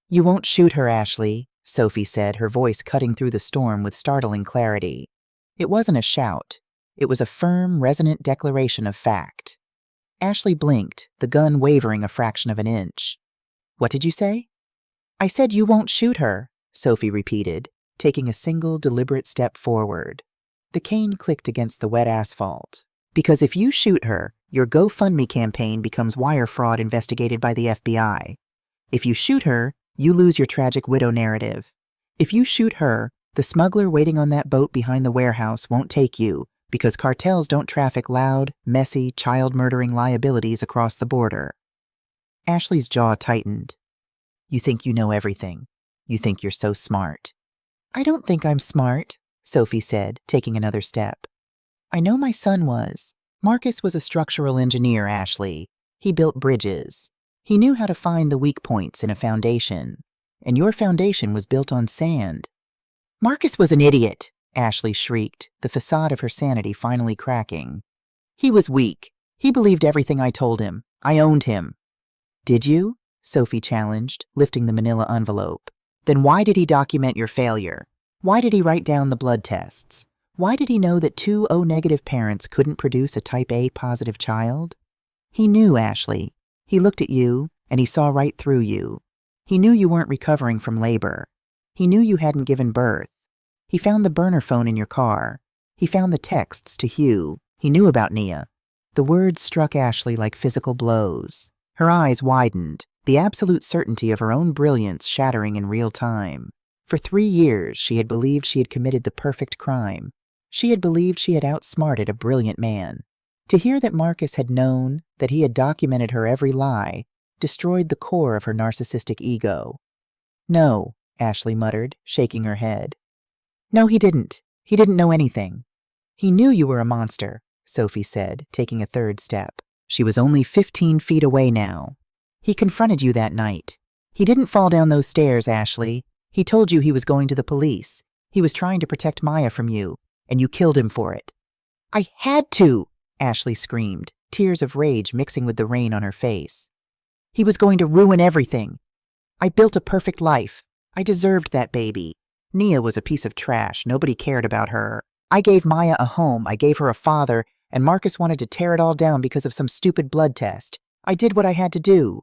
Speaker 1: "You won't shoot her, Ashley," Sophie said, her voice cutting through the storm with startling clarity. It wasn't a shout. It was a firm, resonant declaration of fact. Ashley blinked, the gun wavering a fraction of an inch. "What did you say?" "I said you won't shoot her," Sophie repeated. taking a single deliberate step forward. The cane clicked against the wet asphalt. Because if you shoot her, your GoFundMe campaign becomes wire fraud investigated by the FBI. If you shoot her, you lose your tragic widow narrative. If you shoot her, the smuggler waiting on that boat behind the warehouse won't take you because cartels don't traffic loud, messy, child-murdering liabilities across the border. Ashley's jaw tightened. You think you know everything. You think you're so smart. I don't think I'm smart, Sophie said, taking another step. I know my son was. Marcus was a structural engineer, Ashley. He built bridges. He knew how to find the weak points in a foundation. And your foundation was built on sand. Marcus was an idiot, Ashley shrieked, the facade of her sanity finally cracking. He was weak. He believed everything I told him. I owned him. Did you? Sophie challenged, lifting the manila envelope. Then why did he document your failure? Why did he write down the blood tests? Why did he know that 2 O-negative parents couldn't produce a type A positive child? He knew, Ashley. He looked at you, and he saw right through you. He knew you weren't recovering from labor. He knew you hadn't given birth. He found the burner phone in your car. He found the texts to Hugh. He knew about Nia. The words struck Ashley like physical blows. Her eyes widened, the absolute certainty of her own brilliance shattering in real time. For 3 years, she had believed she had committed the perfect crime. She had believed she had outsmarted a brilliant man. To hear that Marcus had known, that he had documented her every lie, destroyed the core of her narcissistic ego. No, Ashley muttered, shaking her head. No, he didn't. He didn't know anything. He knew you were a monster, Sophie said, taking a third step. She was only 15 feet away now. He confronted you that night. He didn't fall down those stairs, Ashley. He told you he was going to the police. He was trying to protect Maya from you, and you killed him for it. I had to, Ashley screamed, tears of rage mixing with the rain on her face. He was going to ruin everything. I built a perfect life. I deserved that baby. Nia was a piece of trash. Nobody cared about her. I gave Maya a home. I gave her a father, and Marcus wanted to tear it all down because of some stupid blood test. I did what I had to do.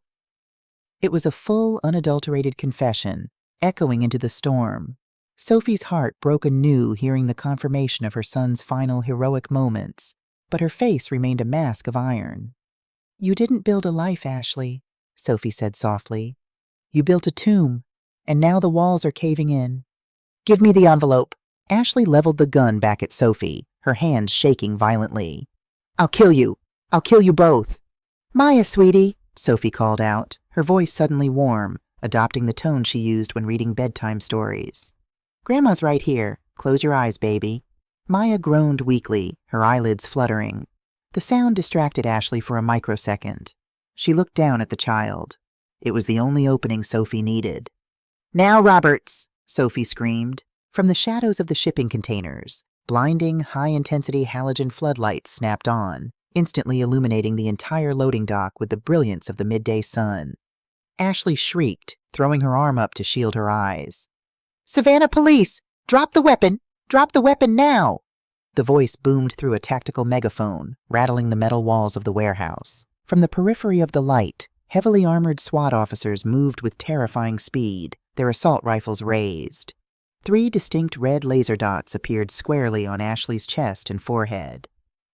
Speaker 1: It was a full, unadulterated confession, echoing into the storm. Sophie's heart broke anew hearing the confirmation of her son's final heroic moments, but her face remained a mask of iron. You didn't build a life, Ashley, Sophie said softly. You built a tomb, and now the walls are caving in. Give me the envelope. Ashley leveled the gun back at Sophie, her hands shaking violently. I'll kill you. I'll kill you both. Maya, sweetie, Sophie called out, her voice suddenly warm, adopting the tone she used when reading bedtime stories. Grandma's right here. Close your eyes, baby. Maya groaned weakly, her eyelids fluttering. The sound distracted Ashley for a microsecond. She looked down at the child. It was the only opening Sophie needed. Now, Roberts, Sophie screamed. From the shadows of the shipping containers, blinding, high-intensity halogen floodlights snapped on, instantly illuminating the entire loading dock with the brilliance of the midday sun. Ashley shrieked, throwing her arm up to shield her eyes. Savannah police! Drop the weapon! Drop the weapon now! The voice boomed through a tactical megaphone, rattling the metal walls of the warehouse. From the periphery of the light, heavily armored SWAT officers moved with terrifying speed, their assault rifles raised. 3 distinct red laser dots appeared squarely on Ashley's chest and forehead.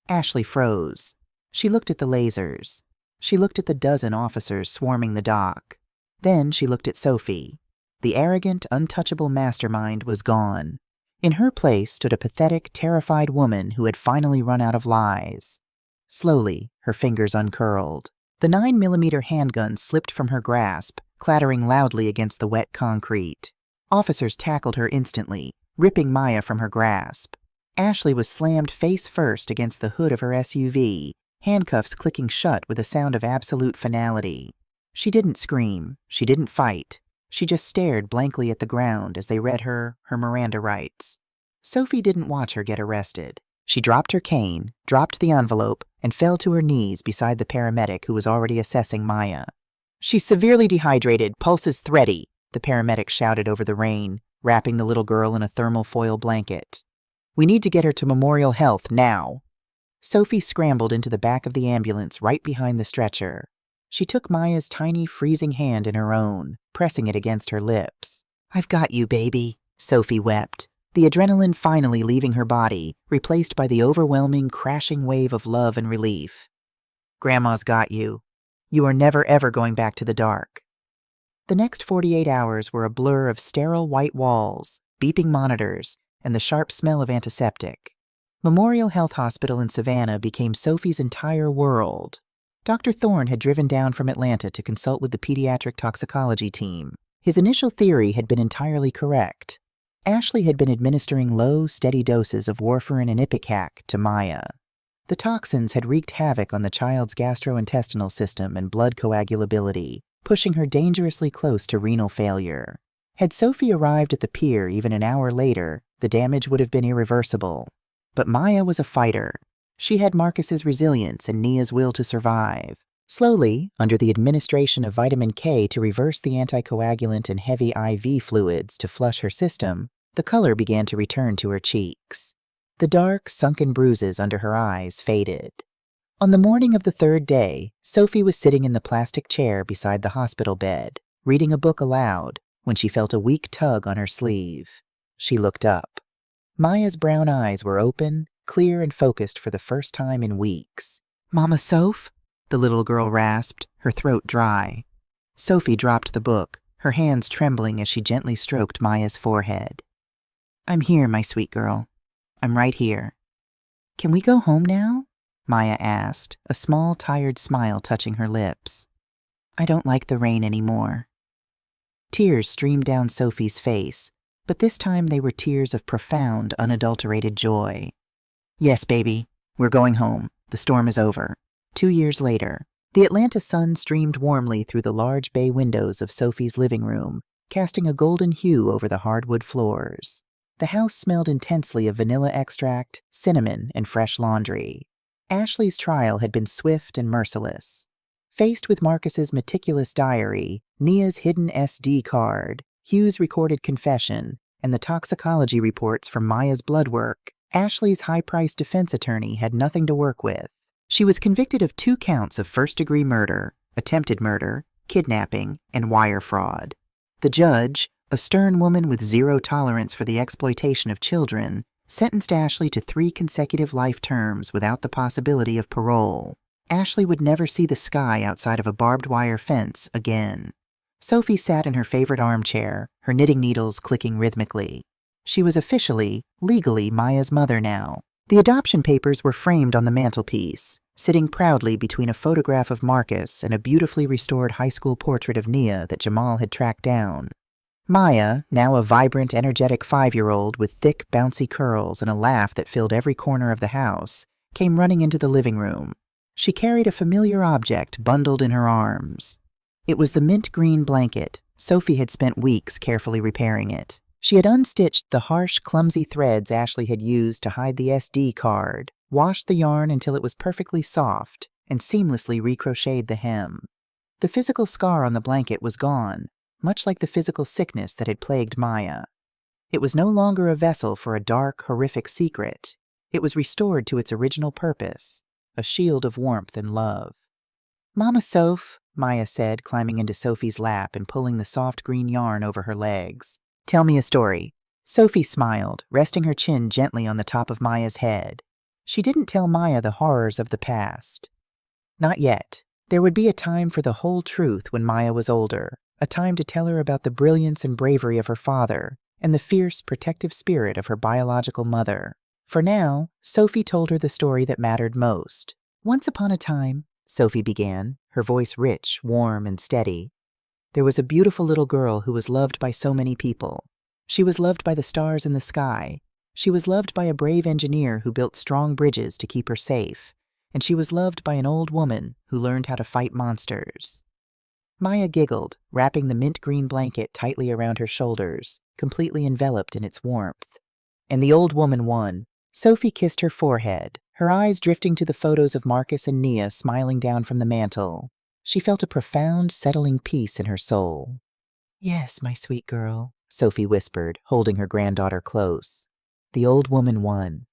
Speaker 1: Ashley froze. She looked at the lasers. She looked at the dozen officers swarming the dock. Then she looked at Sophie. The arrogant, untouchable mastermind was gone. In her place stood a pathetic, terrified woman who had finally run out of lies. Slowly, her fingers uncurled. The 9mm handgun slipped from her grasp, clattering loudly against the wet concrete. Officers tackled her instantly, ripping Maya from her grasp. Ashley was slammed face first against the hood of her SUV, handcuffs clicking shut with a sound of absolute finality. She didn't scream. She didn't fight. She just stared blankly at the ground as they read her Miranda rights. Sophie didn't watch her get arrested. She dropped her cane, dropped the envelope, and fell to her knees beside the paramedic who was already assessing Maya. She's severely dehydrated, pulse is thready, the paramedic shouted over the rain, wrapping the little girl in a thermal foil blanket. We need to get her to Memorial Health now. Sophie scrambled into the back of the ambulance right behind the stretcher. She took Maya's tiny, freezing hand in her own, pressing it against her lips. I've got you, baby, Sophie wept, the adrenaline finally leaving her body, replaced by the overwhelming, crashing wave of love and relief. Grandma's got you. You are never ever going back to the dark. The next 48 hours were a blur of sterile white walls, beeping monitors, and the sharp smell of antiseptic. Memorial Health Hospital in Savannah became Sophie's entire world. Dr. Thorne had driven down from Atlanta to consult with the pediatric toxicology team. His initial theory had been entirely correct. Ashley had been administering low, steady doses of warfarin and ipecac to Maya. The toxins had wreaked havoc on the child's gastrointestinal system and blood coagulability, pushing her dangerously close to renal failure. Had Sophie arrived at the pier even an hour later, the damage would have been irreversible. But Maya was a fighter. She had Marcus's resilience and Nia's will to survive. Slowly, under the administration of vitamin K to reverse the anticoagulant and heavy IV fluids to flush her system, the color began to return to her cheeks. The dark, sunken bruises under her eyes faded. On the morning of the third day, Sophie was sitting in the plastic chair beside the hospital bed, reading a book aloud, when she felt a weak tug on her sleeve. She looked up. Maya's brown eyes were open, clear and focused for the first time in weeks. "Mama Soph?" the little girl rasped, her throat dry. Sophie dropped the book, her hands trembling as she gently stroked Maya's forehead. "I'm here, my sweet girl. I'm right here." "Can we go home now?" Maya asked, a small, tired smile touching her lips. "I don't like the rain anymore." Tears streamed down Sophie's face, but this time they were tears of profound, unadulterated joy. "Yes, baby, we're going home. The storm is over." 2 years later, the Atlanta sun streamed warmly through the large bay windows of Sophie's living room, casting a golden hue over the hardwood floors. The house smelled intensely of vanilla extract, cinnamon, and fresh laundry. Ashley's trial had been swift and merciless. Faced with Marcus's meticulous diary, Nia's hidden SD card, Hugh's recorded confession, and the toxicology reports from Maya's blood work, Ashley's high-priced defense attorney had nothing to work with. She was convicted of 2 counts of first-degree murder, attempted murder, kidnapping, and wire fraud. The judge, a stern woman with zero tolerance for the exploitation of children, sentenced Ashley to 3 consecutive life terms without the possibility of parole. Ashley would never see the sky outside of a barbed wire fence again. Sophie sat in her favorite armchair, her knitting needles clicking rhythmically. She was officially, legally Maya's mother now. The adoption papers were framed on the mantelpiece, sitting proudly between a photograph of Marcus and a beautifully restored high school portrait of Nia that Jamal had tracked down. Maya, now a vibrant, energetic 5-year-old with thick, bouncy curls and a laugh that filled every corner of the house, came running into the living room. She carried a familiar object bundled in her arms. It was the mint green blanket. Sophie had spent weeks carefully repairing it. She had unstitched the harsh, clumsy threads Ashley had used to hide the SD card, washed the yarn until it was perfectly soft, and seamlessly recrocheted the hem. The physical scar on the blanket was gone, much like the physical sickness that had plagued Maya. It was no longer a vessel for a dark, horrific secret. It was restored to its original purpose, a shield of warmth and love. "Mama Soph," Maya said, climbing into Sophie's lap and pulling the soft green yarn over her legs. "Tell me a story." Sophie smiled, resting her chin gently on the top of Maya's head. She didn't tell Maya the horrors of the past. Not yet. There would be a time for the whole truth when Maya was older, a time to tell her about the brilliance and bravery of her father and the fierce, protective spirit of her biological mother. For now, Sophie told her the story that mattered most. "Once upon a time," Sophie began, her voice rich, warm, and steady, "there was a beautiful little girl who was loved by so many people. She was loved by the stars in the sky. She was loved by a brave engineer who built strong bridges to keep her safe. And she was loved by an old woman who learned how to fight monsters." Maya giggled, wrapping the mint green blanket tightly around her shoulders, completely enveloped in its warmth. "And the old woman won." Sophie kissed her forehead, her eyes drifting to the photos of Marcus and Nia smiling down from the mantel. She felt a profound, settling peace in her soul. "Yes, my sweet girl," Sophie whispered, holding her granddaughter close. "The old woman won."